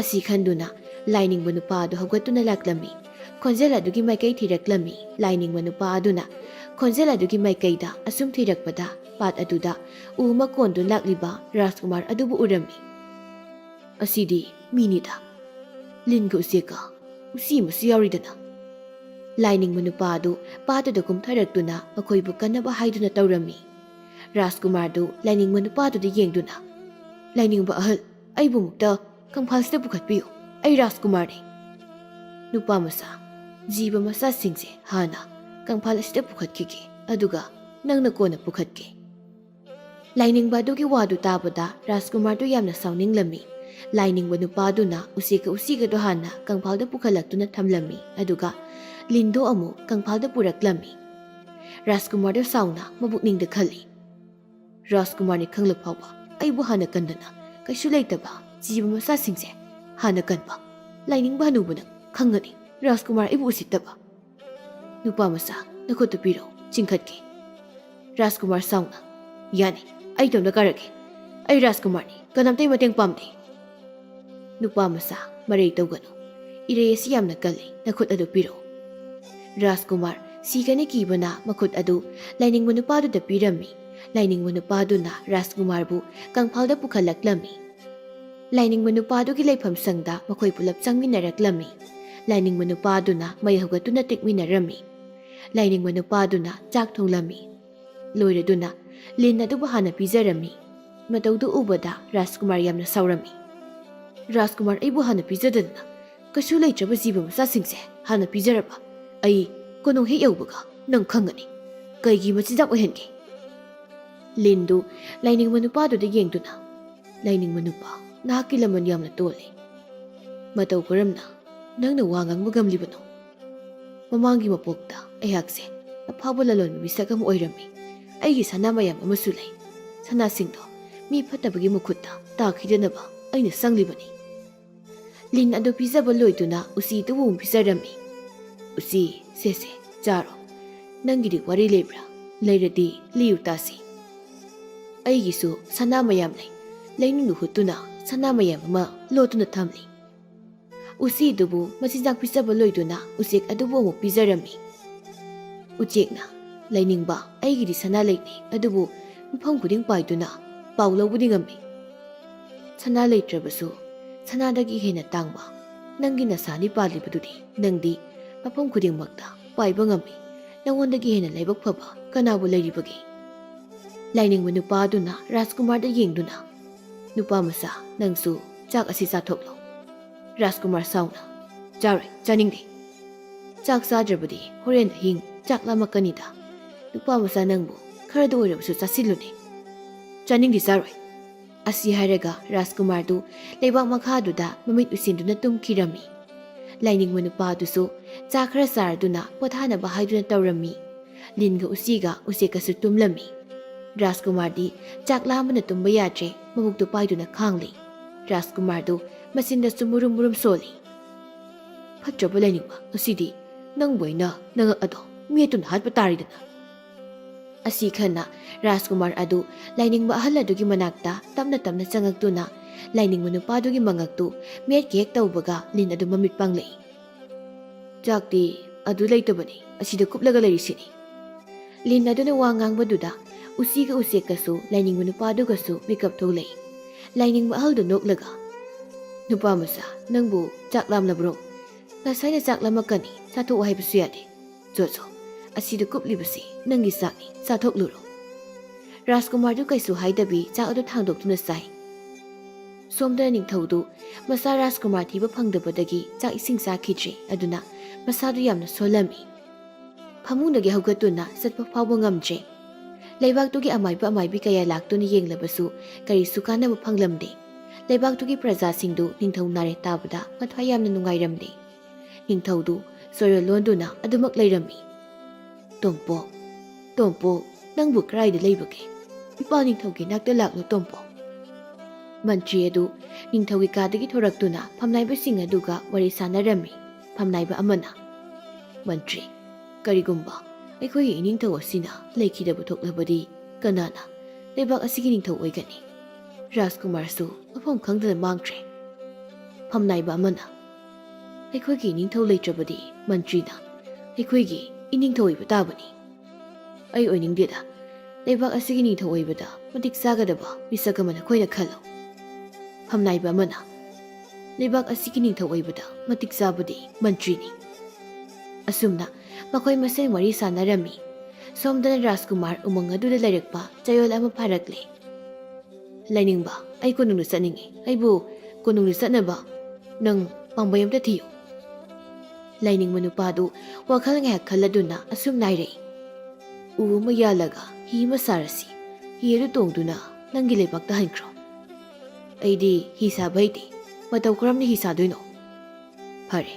ꯑꯁꯤ ꯈꯟꯗꯨꯅ ꯂꯥꯏꯅꯤꯡꯕ ꯅꯨꯄꯥ ꯑꯗꯨ ꯍꯧꯒꯠꯇꯨꯅ ꯂꯥꯛꯂꯝꯃꯤ ꯈꯣꯟꯖꯦꯜ ꯑꯗꯨꯒꯤ ꯃꯥꯏꯀꯩ ꯊꯤꯔꯛꯂꯝꯃꯤ ꯂꯥꯏꯅꯤꯡꯕ ꯅꯨꯄꯥ ꯑꯗꯨꯅ ꯈꯣꯟꯖꯦꯜ ꯑꯗꯨꯒꯤ ꯃꯥꯏꯀꯩꯗ ꯑꯁꯨꯝ ꯊꯤꯔꯛꯄꯗ ꯄꯥꯠ ꯑꯗꯨꯗ ꯎ ꯑꯃ ꯀꯣꯟꯗꯨꯅ ꯂꯥꯛꯂꯤꯕ ꯔꯥꯖꯀꯨꯃꯥꯔ ꯑꯗꯨꯕꯨ ꯎꯔꯝꯃꯤ ꯑꯁꯤꯗꯤ ꯃꯤꯅꯤꯗ ꯂꯤꯟꯒ ꯎꯆꯦꯛꯀ ꯎꯆꯤ ꯑꯃꯁꯨ ꯌꯥꯎꯔꯤꯗꯅ ꯂꯥꯏꯅꯤꯡꯕ ꯅꯨꯄꯥ ꯑꯗꯨ ꯄꯥꯠꯇꯨꯗ ꯀꯨꯝꯊꯔꯛꯇꯨꯅ ꯃꯈꯣꯏꯕꯨ ꯀꯟꯅꯕ ꯍꯥꯏꯗꯨꯅ ꯇꯧꯔꯝꯃꯤ ꯔꯥꯖꯀꯨꯃꯥꯔꯗꯨ ꯂꯥꯏꯅꯤꯡꯕ ꯅꯨꯄꯥꯗꯨꯗ ꯌꯦꯡꯗꯨꯅ ꯂꯥꯏꯅꯤꯡꯕ ꯑꯍꯜ ꯑꯩꯕꯨ ꯑꯃꯨꯛꯇ ꯀꯪꯐꯥꯜꯁꯤꯗ ꯄꯨꯈꯠꯄꯤꯌꯨ ꯑꯩ ꯔꯥꯖꯀꯨꯃꯥꯔꯅꯤ ꯅꯨꯄꯥ ꯃꯆꯥ ꯖꯤꯕ ꯃꯆꯥꯁꯤꯡꯁꯦ ꯍꯥꯟꯅ ꯀꯪꯐꯥꯜ ꯑꯁꯤꯗ ꯄꯨꯈꯠꯈꯤꯒꯦ ꯑꯗꯨꯒ ꯅꯪꯅ ꯀꯣꯟꯅ ꯄꯨꯈꯠꯀꯦ ꯂꯥꯏꯅꯤꯡꯕ ꯑꯗꯨꯒꯤ ꯋꯥꯗꯨ ꯇꯥꯕꯗ ꯔꯥꯖꯀꯨꯃꯥꯔꯗꯨ ꯌꯥꯝꯅ ꯁꯥꯎꯅꯤꯡꯂꯝꯃꯤ ꯂꯥꯏꯅꯤꯡꯕ ꯅꯨꯄꯥꯗꯨꯅ ꯎꯆꯦꯛꯀ ꯎꯆꯤꯒꯗꯣ ꯍꯥꯟꯅ ꯀꯪꯐꯥꯜꯗ ꯄꯨꯈꯠꯂꯛꯇꯨꯅ ꯊꯝꯂꯝꯃꯤ ꯑꯗꯨꯒ ꯂꯤꯟꯗꯣ ꯑꯃꯨꯛ ꯀꯪꯐꯥꯜꯗ ꯄꯨꯔꯛꯂꯝꯃꯤ ꯔꯥꯖꯀꯨꯃꯥꯔꯗꯨ ꯁꯥꯎꯅ ꯃꯕꯨꯛꯅꯤꯡꯗ ꯈꯜꯂꯤ ꯔꯥꯖꯀꯨꯃꯥꯔꯅꯤ ꯈꯪꯂꯛ ꯐꯥꯎꯕ ꯑꯩꯕꯨ ꯍꯥꯟꯅ ꯀꯟꯗꯅ ꯀꯩꯁꯨ ꯂꯩꯇꯕ ꯖꯤꯕ ꯃꯆꯥꯁꯤꯡꯁꯦ ꯍꯥꯟꯅ ꯀꯟꯕ ꯂꯥꯏꯅꯤꯡꯕ ꯍꯅꯨꯕꯅ ꯈꯪꯒꯅꯤ ꯔꯥꯖꯀꯨꯃꯥꯔ ꯑꯩꯕꯨ ꯎꯁꯤꯠꯇꯕ ꯅꯨꯄꯥ ꯃꯆꯥ ꯅꯈꯨꯠꯇꯨ ꯄꯤꯔꯣ ꯆꯤꯡꯈꯠꯀꯦ ꯔꯥꯖꯀꯨꯃꯥꯔ ꯁꯥꯎꯅ ꯌꯥꯅꯤ ꯑꯩ ꯏꯇꯣꯝꯇ ꯀꯥꯔꯛꯀꯦ ꯑꯩ ꯔꯥꯖꯀꯨꯃꯥꯔꯅꯤ ꯀꯅꯥꯝꯇꯩ ꯃꯇꯦꯡ ꯄꯥꯝꯗꯦ ꯅꯨꯄꯥ ꯃꯆꯥ ꯃꯔꯩ ꯇꯧꯒꯅꯨ ꯏꯔꯩ ꯑꯁꯤ ꯌꯥꯝꯅ ꯀꯜꯂꯤ ꯅꯈꯨꯠ ꯑꯗꯨ ꯄꯤꯔꯣ ꯔꯥꯖꯀꯨꯃꯥꯔ ꯁꯤꯒꯅꯤ ꯀꯤꯕꯅ ꯃꯈꯨꯠ ꯑꯗꯨ ꯂꯥꯏꯅꯤꯡꯕ ꯅꯨꯄꯥꯗꯨꯗ ꯄꯤꯔꯝꯃꯤ ꯂꯥꯏꯅꯤꯡꯕ ꯅꯨꯄꯥꯗꯨꯅ ꯔꯥꯖꯀꯨꯃꯥꯔꯕꯨ ꯀꯪꯐꯥꯜꯗ ꯄꯨꯈꯠꯂꯛꯂꯝꯃꯤ ꯂꯥꯏꯅꯤꯡꯕ ꯅꯨꯄꯥꯗꯨꯒꯤ ꯂꯩꯐꯝ ꯁꯪꯗ ꯃꯈꯣꯏ ꯄꯨꯂꯞ ꯆꯪꯃꯤꯟꯅꯔꯛꯂꯝꯃꯤ ꯂꯥꯏꯅꯤꯡꯕ ꯅꯨꯄꯥꯗꯨꯅ ꯃꯩ ꯍꯧꯒꯠꯇꯨꯅ ꯇꯦꯛꯃꯤꯟꯅꯔꯝꯃꯤ ꯂꯥꯏꯅꯤꯡꯕ ꯅꯨꯄꯥꯗꯨꯅ ꯆꯥꯛ ꯊꯣꯡꯂꯝꯃꯤ ꯂꯣꯏꯔꯗꯨꯅ ꯂꯤꯟ ꯑꯗꯨꯕꯨ ꯍꯥꯟꯅ ꯄꯤꯖꯔꯝꯃꯤ ꯃꯇꯧꯗꯨ ꯎꯕꯗ ꯔꯥꯖꯀꯨꯃꯥꯔ ꯌꯥꯝꯅ ꯁꯥꯎꯔꯝꯃꯤ ꯔꯥꯖꯀꯨꯃꯥꯔ ꯑꯩꯕꯨ ꯍꯥꯟꯅ ꯄꯤꯖꯗꯗꯅ ꯀꯩꯁꯨ ꯂꯩꯇ꯭ꯔꯕ ꯖꯤꯕ ꯃꯆꯥꯁꯤꯡꯁꯦ ꯍꯥꯟꯅ ꯄꯤꯖꯔꯕ ꯑꯩ ꯀꯣꯅꯨꯡ ꯍꯦꯛ ꯌꯧꯕꯒ ꯅꯪ ꯈꯪꯒꯅꯤ ꯀꯩꯒꯤ ꯃꯆꯤꯟꯖꯥꯛ ꯑꯣꯏꯍꯟꯒꯦ ꯂꯤꯟꯗꯨ ꯂꯥꯏꯅꯤꯡꯕ ꯅꯨꯄꯥꯗꯨꯗ ꯌꯦꯡꯗꯨꯅ ꯂꯥꯏꯅꯤꯡꯕ ꯅꯨꯄꯥ ꯅꯍꯥꯛꯀꯤ ꯂꯃꯟ ꯌꯥꯝꯅ ꯇꯣꯜꯂꯤ ꯃꯇꯧ ꯀꯔꯝꯅ ꯅꯪꯅ ꯋꯥ ꯉꯥꯡꯕ ꯉꯝꯂꯤꯕꯅꯣ ꯃꯃꯥꯡꯒꯤ ꯃꯄꯣꯛꯇ ꯑꯩꯍꯥꯛꯁꯦ ꯑꯐꯥꯎꯕ ꯂꯂꯣꯟꯕ ꯃꯤꯁꯛ ꯑꯃ ꯑꯣꯏꯔꯝꯃꯤ ꯑꯩꯒꯤ ꯁꯅꯥ ꯃꯌꯥꯝ ꯑꯃꯁꯨ ꯂꯩ ꯁꯅꯥꯁꯤꯡꯗꯣ ꯃꯤ ꯐꯠꯇꯕꯒꯤ ꯃꯈꯨꯠꯇ ꯇꯥꯈꯤꯗꯅꯕ ꯑꯩꯅ ꯆꯪꯂꯤꯕꯅꯤ ꯂꯤꯟ ꯑꯗꯨ ꯄꯤꯖꯕ ꯂꯣꯏꯗꯨꯅ ꯎꯆꯤꯗꯨꯕꯨ ꯄꯤꯖꯔꯝꯃꯤ ꯎꯆꯤ ꯁꯦꯁꯦ ꯆꯥꯔꯣ ꯅꯪꯒꯤꯗꯤ ꯋꯥꯔꯤ ꯂꯩꯕ꯭ꯔꯥ ꯂꯩꯔꯗꯤ ꯂꯤꯌꯨ ꯇꯥꯁꯤ ꯑꯩꯒꯤꯁꯨ ꯁꯅꯥ ꯃꯌꯥꯝ ꯂꯩ ꯂꯩꯅꯨꯡꯗ ꯍꯨꯠꯇꯨꯅ ꯁꯅꯥ ꯃꯌꯥꯝ ꯑꯃ ꯂꯣꯠꯇꯨꯅ ꯊꯝꯂꯤ ꯎꯆꯤꯗꯨꯕꯨ ꯃꯆꯤꯟꯖꯥꯛ ꯄꯤꯖꯕ ꯂꯣꯏꯗꯨꯅ ꯎꯆꯦꯛ ꯑꯗꯨꯕꯨ ꯑꯃꯨꯛ ꯄꯤꯖꯔꯝꯃꯤ ꯎꯆꯦꯛꯅ ꯂꯩꯅꯤꯡꯕ ꯑꯩꯒꯤꯗꯤ ꯁꯅꯥ ꯂꯩꯇꯦ ꯑꯗꯨꯕꯨ ꯃꯐꯝ ꯈꯨꯗꯤꯡ ꯄꯥꯏꯗꯨꯅ ꯄꯥꯎ ꯂꯧꯕꯗꯤ ꯉꯝꯃꯤ ꯁꯅꯥ ꯂꯩꯇ꯭ꯔꯕꯁꯨ ꯁꯅꯥꯗꯒꯤ ꯍꯦꯟꯅ ꯇꯥꯡꯕ ꯅꯪꯒꯤ ꯅꯁꯥꯅꯤ ꯄꯥꯜꯂꯤꯕꯗꯨꯗꯤ ꯅꯪꯗꯤ ꯃꯐꯝ ꯈꯨꯗꯤꯡꯃꯛꯇ ꯄꯥꯏꯕ ꯉꯝꯃꯤ ꯅꯪꯉꯣꯟꯗꯒꯤ ꯍꯦꯟꯅ ꯂꯥꯏꯕꯛ ꯐꯕ ꯀꯅꯥꯕꯨ ꯂꯩꯔꯤꯕꯒꯦ ꯂꯥꯏꯅꯤꯡꯕ ꯅꯨꯄꯥꯗꯨꯅ ꯔꯥꯖꯀꯨꯃꯥꯔꯗ ꯌꯦꯡꯗꯨꯅ ꯅꯨꯄꯥ ꯃꯆꯥ ꯅꯪꯁꯨ ꯆꯥꯛ ꯑꯁꯤ ꯆꯥꯊꯣꯛꯂꯣ ꯔꯥꯖꯀꯨꯃꯥꯔ ꯁꯥꯎꯅ ꯆꯥꯔꯣꯏ ꯆꯥꯅꯤꯡꯗꯦ ꯆꯥꯛ ꯆꯥꯗ꯭ꯔꯕꯗꯤ ꯍꯣꯔꯦꯟ ꯑꯍꯤꯡ ꯆꯥꯛ ꯂꯥꯝꯃꯛꯀꯅꯤꯗ ꯅꯨꯄꯥ ꯃꯆꯥ ꯅꯪꯕꯨ ꯈꯔꯗ ꯑꯣꯏꯔꯕꯁꯨ ꯆꯥꯁꯤꯜꯂꯨꯅꯦ ꯆꯥꯅꯤꯡꯗꯤ ꯆꯥꯔꯣꯏ ꯑꯁꯤ ꯍꯥꯏꯔꯒ ꯔꯥꯖꯀꯨꯃꯥꯔꯗꯨ ꯂꯩꯕꯥꯛ ꯃꯈꯥꯗꯨꯗ ꯃꯃꯤꯠ ꯎꯏꯁꯤꯟꯗꯨꯅ ꯇꯨꯝꯈꯤꯔꯝꯃꯤ ꯂꯥꯏꯅꯤꯡꯕ ꯅꯨꯄꯥꯗꯨꯁꯨ ꯆꯥ ꯈꯔ ꯆꯥꯔꯗꯨꯅ ꯄꯣꯊꯥꯅꯕ ꯍꯥꯏꯗꯨꯅ ꯇꯧꯔꯝꯃꯤ ꯂꯤꯟꯒ ꯎꯆꯤꯒ ꯎꯆꯦꯛꯀꯁꯨ ꯇꯨꯝꯂꯝꯃꯤ ꯔꯥꯖꯀꯨꯃꯥꯔꯗꯤ ꯆꯥꯛ ꯂꯥꯝꯕꯅ ꯇꯨꯝꯕ ꯌꯥꯗ꯭ꯔꯦ ꯃꯕꯨꯛꯇꯨ ꯄꯥꯏꯗꯨꯅ ꯈꯥꯡꯂꯤ ꯔꯥꯖꯀꯨꯃꯥꯔꯗꯨ ꯃꯆꯤꯟꯗꯁꯨ ꯃꯨꯔꯨꯝ ꯃꯨꯔꯨꯝ ꯁꯣꯜꯂꯤ ꯐꯠꯇ꯭ꯔꯕ ꯂꯩꯅꯤꯡꯕ ꯉꯁꯤꯗꯤ ꯅꯪꯕꯨ ꯑꯩꯅ ꯅꯉꯛ ꯑꯗꯣ ꯃꯦꯠꯇꯨꯅ ꯍꯥꯠꯄ ꯇꯥꯔꯤꯗꯅ ꯑꯁꯤ ꯈꯟꯅ ꯔꯥꯖꯀꯨꯃꯥꯔ ꯑꯗꯨ ꯂꯥꯏꯅꯤꯡꯕ ꯑꯍꯜ ꯑꯗꯨꯒꯤ ꯃꯅꯥꯛꯇ ꯇꯞꯅ ꯇꯞꯅ ꯆꯪꯉꯛꯇꯨꯅ ꯂꯥꯏꯅꯤꯡꯕ ꯅꯨꯄꯥꯗꯨꯒꯤ ꯃꯉꯛꯇꯨ ꯃꯦꯠꯀꯦ ꯍꯦꯛ ꯇꯧꯕꯒ ꯂꯤꯟ ꯑꯗꯨ ꯃꯃꯤꯠ ꯄꯥꯡꯂꯛꯏ ꯆꯥꯛꯇꯤ ꯑꯗꯨ ꯂꯩꯇꯕꯅꯤ ꯑꯁꯤꯗ ꯀꯨꯞꯂꯒ ꯂꯩꯔꯤꯁꯤꯅꯤ ꯂꯤꯟ ꯑꯗꯨꯅ ꯋꯥ ꯉꯥꯡꯕꯗꯨꯗ ꯎꯆꯤꯒ ꯎꯆꯦꯛꯀꯁꯨ ꯂꯥꯏꯅꯤꯡꯕ ꯅꯨꯄꯥꯗꯨꯒꯁꯨ ꯃꯤꯀꯞ ꯊꯣꯛꯂꯛꯏ ꯂꯥꯏꯅꯤꯡꯕ ꯑꯍꯜꯗꯨ ꯅꯣꯛꯂꯒ ꯅꯨꯄꯥ ꯃꯆꯥ ꯅꯪꯕꯨ ꯆꯥꯛ ꯂꯥꯝꯂꯕ꯭ꯔꯣ ꯉꯁꯥꯏꯅ ꯆꯥꯛ ꯂꯥꯝꯃꯛꯀꯅꯤ ꯆꯥꯊꯣꯛꯑꯣ ꯍꯥꯏꯕꯁꯨ ꯌꯥꯗꯦ ꯖꯣꯖꯣ ꯑꯁꯤꯗ ꯀꯨꯞꯂꯤꯕꯁꯤ ꯅꯪꯒꯤ ꯆꯥꯛꯅꯤ ꯆꯥꯊꯣꯛꯂꯨꯔꯣ ꯔꯥꯖꯀꯨꯃꯥꯔꯗꯨ ꯀꯩꯁꯨ ꯍꯥꯏꯗꯕꯤ ꯆꯥꯛ ꯑꯗꯨ ꯊꯥꯡꯗꯣꯛꯇꯨꯅ ꯆꯥꯏ ꯁꯣꯝꯗ ꯅꯤꯡꯊꯧꯗꯨ ꯃꯆꯥ ꯔꯥꯖꯀꯨꯃꯥꯔ ꯊꯤꯕ ꯐꯪꯗꯕꯗꯒꯤ ꯆꯥꯛ ꯏꯁꯤꯡ ꯆꯥꯈꯤꯗ꯭ꯔꯦ ꯑꯗꯨꯅ ꯃꯁꯥꯗꯨ ꯌꯥꯝꯅ ꯁꯣꯜꯂꯝꯃꯤ ꯐꯃꯨꯡꯗꯒꯤ ꯍꯧꯒꯠꯇꯨꯅ ꯆꯠꯄ ꯐꯥꯎꯕ ꯉꯝꯗ꯭ꯔꯦ ꯂꯩꯕꯥꯛꯇꯨꯒꯤ ꯑꯃꯥꯏꯕ ꯑꯃꯥꯏꯕꯤ ꯀꯌꯥ ꯂꯥꯛꯇꯨꯅ ꯌꯦꯡꯂꯕꯁꯨ ꯀꯔꯤꯁꯨ ꯀꯥꯟꯅꯕ ꯐꯪꯂꯝꯗꯦ ꯂꯩꯕꯥꯛꯇꯨꯒꯤ ꯄ꯭ꯔꯖꯥꯁꯤꯡꯗꯨ ꯅꯤꯡꯊꯧ ꯅꯥꯔꯦ ꯇꯥꯕꯗ ꯃꯊ꯭ꯋꯥꯏ ꯌꯥꯝꯅ ꯅꯨꯡꯉꯥꯏꯔꯝꯗꯦ ꯅꯤꯡꯊꯧꯗꯨ ꯁꯣꯔ ꯂꯣꯟꯗꯨꯅ ꯑꯗꯨꯃꯛ ꯂꯩꯔꯝꯃꯤ ꯇꯣꯝꯄꯣꯛ ꯇꯣꯝꯄꯣꯛ ꯅꯪꯕꯨ ꯀꯔꯥꯏꯗ ꯂꯩꯕꯒꯦ ꯏꯄꯥ ꯅꯤꯡꯊꯧꯒꯤ ꯅꯥꯛꯇ ꯂꯥꯛꯂꯣ ꯇꯣꯝꯄꯣꯛ ꯃꯟꯇ꯭ꯔꯤ ꯑꯗꯨ ꯅꯤꯡꯊꯧꯒꯤ ꯀꯥꯗꯒꯤ ꯊꯣꯔꯛꯇꯨꯅ ꯐꯝꯅꯥꯏꯕꯁꯤꯡ ꯑꯗꯨꯒ ꯋꯥꯔꯤ ꯁꯥꯟꯅꯔꯝꯃꯤ ꯐꯝꯅꯥꯏꯕ ꯑꯃꯅ ꯃꯟꯇ꯭ꯔꯤ ꯀꯔꯤꯒꯨꯝꯕ ꯑꯩꯈꯣꯏꯒꯤ ꯏꯅꯤꯡꯊꯧ ꯑꯁꯤꯅ ꯂꯩꯈꯤꯗꯕ ꯊꯣꯛꯂꯕꯗꯤ ꯀꯅꯥꯅ ꯂꯩꯕꯥꯛ ꯑꯁꯤꯒꯤ ꯅꯤꯡꯊꯧ ꯑꯣꯏꯒꯅꯤ ꯔꯥꯖꯀꯨꯃꯥꯔꯁꯨ ꯃꯐꯝ ꯈꯪꯗꯅ ꯃꯥꯡꯈ꯭ꯔꯦ ꯐꯝꯅꯥꯏꯕ ꯑꯃꯅ ꯑꯩꯈꯣꯏꯒꯤ ꯏꯅꯤꯡꯊꯧ ꯂꯩꯇ꯭ꯔꯕꯗꯤ ꯃꯟꯇ꯭ꯔꯤꯅ ꯑꯩꯈꯣꯏꯒꯤ ꯏꯅꯤꯡꯊꯧ ꯑꯣꯏꯕ ꯇꯥꯕꯅꯤ ꯑꯩ ꯑꯣꯏꯅꯤꯡꯗꯦꯗ ꯂꯩꯕꯥꯛ ꯑꯁꯤꯒꯤ ꯅꯤꯡꯊꯧ ꯑꯣꯏꯕꯗ ꯃꯇꯤꯛ ꯆꯥꯒꯗꯕ ꯃꯤꯁꯛ ꯑꯃ ꯅꯈꯣꯏꯅ ꯈꯜꯂꯨ ꯐꯝꯅꯥꯏꯕ ꯑꯃꯅ ꯂꯩꯕꯥꯛ ꯑꯁꯤꯒꯤ ꯅꯤꯡꯊꯧ ꯑꯣꯏꯕꯗ ꯃꯇꯤꯛ ꯆꯥꯕꯗꯤ ꯃꯟꯇ꯭ꯔꯤꯅꯤ ꯑꯁꯨꯝꯅ ꯃꯈꯣꯏ ꯃꯁꯦꯟ ꯋꯥꯔꯤ ꯁꯥꯟꯅꯔꯝꯃꯤ ꯁꯣꯝꯗꯅ ꯔꯥꯖꯀꯨꯃꯥꯔ ꯎꯃꯪ ꯑꯗꯨꯗ ꯂꯩꯔꯛꯄ ꯆꯌꯣꯜ ꯑꯃ ꯐꯥꯔꯛꯂꯦ ꯂꯩꯅꯤꯡꯕ ꯑꯩ ꯀꯣꯅꯨꯡꯗ ꯆꯠꯅꯤꯡꯉꯤ ꯑꯩꯕꯨ ꯀꯣꯅꯨꯡꯗ ꯆꯠꯅꯕ ꯅꯪ ꯄꯥꯝꯕꯩ ꯑꯝꯇ ꯊꯤꯌꯨ ꯂꯥꯏꯅꯤꯡꯕ ꯅꯨꯄꯥꯗꯨ ꯋꯥꯈꯜ ꯉꯥꯏꯍꯥꯛ ꯈꯜꯂꯗꯨꯅ ꯑꯁꯨꯝ ꯅꯥꯏꯔꯛꯏ ꯎ ꯑꯃ ꯌꯥꯜꯂꯒ ꯍꯤ ꯑꯃ ꯁꯥꯔꯁꯤ ꯍꯤ ꯑꯗꯨ ꯇꯣꯡꯗꯨꯅ ꯅꯪꯒꯤ ꯂꯩꯕꯥꯛꯇ ꯍꯟꯈ꯭ꯔꯣ ꯑꯩꯗꯤ ꯍꯤ ꯁꯥꯕ ꯍꯩꯇꯦ ꯃꯇꯧ ꯀꯔꯝꯅ ꯍꯤ ꯁꯥꯗꯣꯏꯅꯣ ꯐꯔꯦ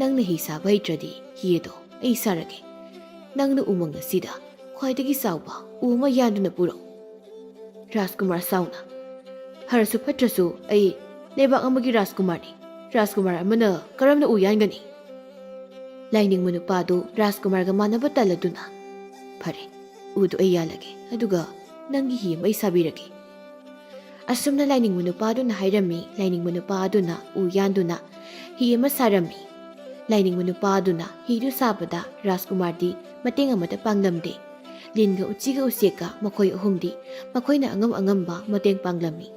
ꯅꯪꯅ ꯍꯤ ꯁꯥꯕ ꯍꯩꯇ꯭ꯔꯗꯤ ꯍꯤ ꯑꯗꯣ ꯑꯩ ꯁꯥꯔꯒꯦ ꯅꯪꯅ ꯎꯃꯪ ꯑꯁꯤꯗ ꯈ꯭ꯋꯥꯏꯗꯒꯤ ꯆꯥꯎꯕ ꯎ ꯑꯃ ꯌꯥꯟꯗꯨꯅ ꯄꯨꯔꯛꯎ ꯔꯥꯖꯀꯨꯃꯥꯔ ꯁꯥꯎꯅ ꯐꯔꯁꯨ ꯐꯠꯇ꯭ꯔꯁꯨ ꯑꯩ ꯂꯩꯕꯥꯛ ꯑꯃꯒꯤ ꯔꯥꯖꯀꯨꯃꯥꯔꯅꯤ ꯔꯥꯖꯀꯨꯃꯥꯔ ꯑꯃꯅ ꯀꯔꯝꯅ ꯎ ꯌꯥꯟꯒꯅꯤ ꯂꯥꯏꯅꯤꯡꯕ ꯅꯨꯄꯥꯗꯨ ꯔꯥꯖꯀꯨꯃꯥꯔꯒ ꯃꯥꯟꯅꯕ ꯇꯜꯂꯗꯨꯅ ꯐꯔꯦ ꯎꯗꯨ ꯑꯩ ꯌꯥꯜꯂꯒꯦ ꯑꯗꯨꯒ ꯅꯪꯒꯤ ꯍꯤ ꯑꯃ ꯑꯩ ꯁꯥꯕꯤꯔꯒꯦ ꯑꯁꯨꯝꯅ ꯂꯥꯏꯅꯤꯡꯕ ꯅꯨꯄꯥꯗꯨꯅ ꯍꯥꯏꯔꯝꯃꯤ ꯂꯥꯏꯅꯤꯡꯕ ꯅꯨꯄꯥ ꯑꯗꯨꯅ ꯎ ꯌꯥꯟꯗꯨꯅ ꯍꯤ ꯑꯃ ꯁꯥꯔꯝꯃꯤ ꯂꯥꯏꯅꯤꯡꯕ ꯅꯨꯄꯥ ꯑꯗꯨꯅ ꯍꯤꯗꯨ ꯁꯥꯕꯗ ꯔꯥꯖꯀꯨꯃꯥꯔꯗꯤ ꯃꯇꯦꯡ ꯑꯃꯠꯇ ꯄꯥꯡꯂꯝꯗꯦ ꯂꯤꯟꯒ ꯎꯆꯤꯒ ꯎꯆꯦꯛꯀ ꯃꯈꯣꯏ ꯑꯍꯨꯝꯗꯤ ꯃꯈꯣꯏꯅ ꯑꯉꯝ ꯑꯉꯝꯕ ꯃꯇꯦꯡ ꯄꯥꯡꯂꯝꯃꯤ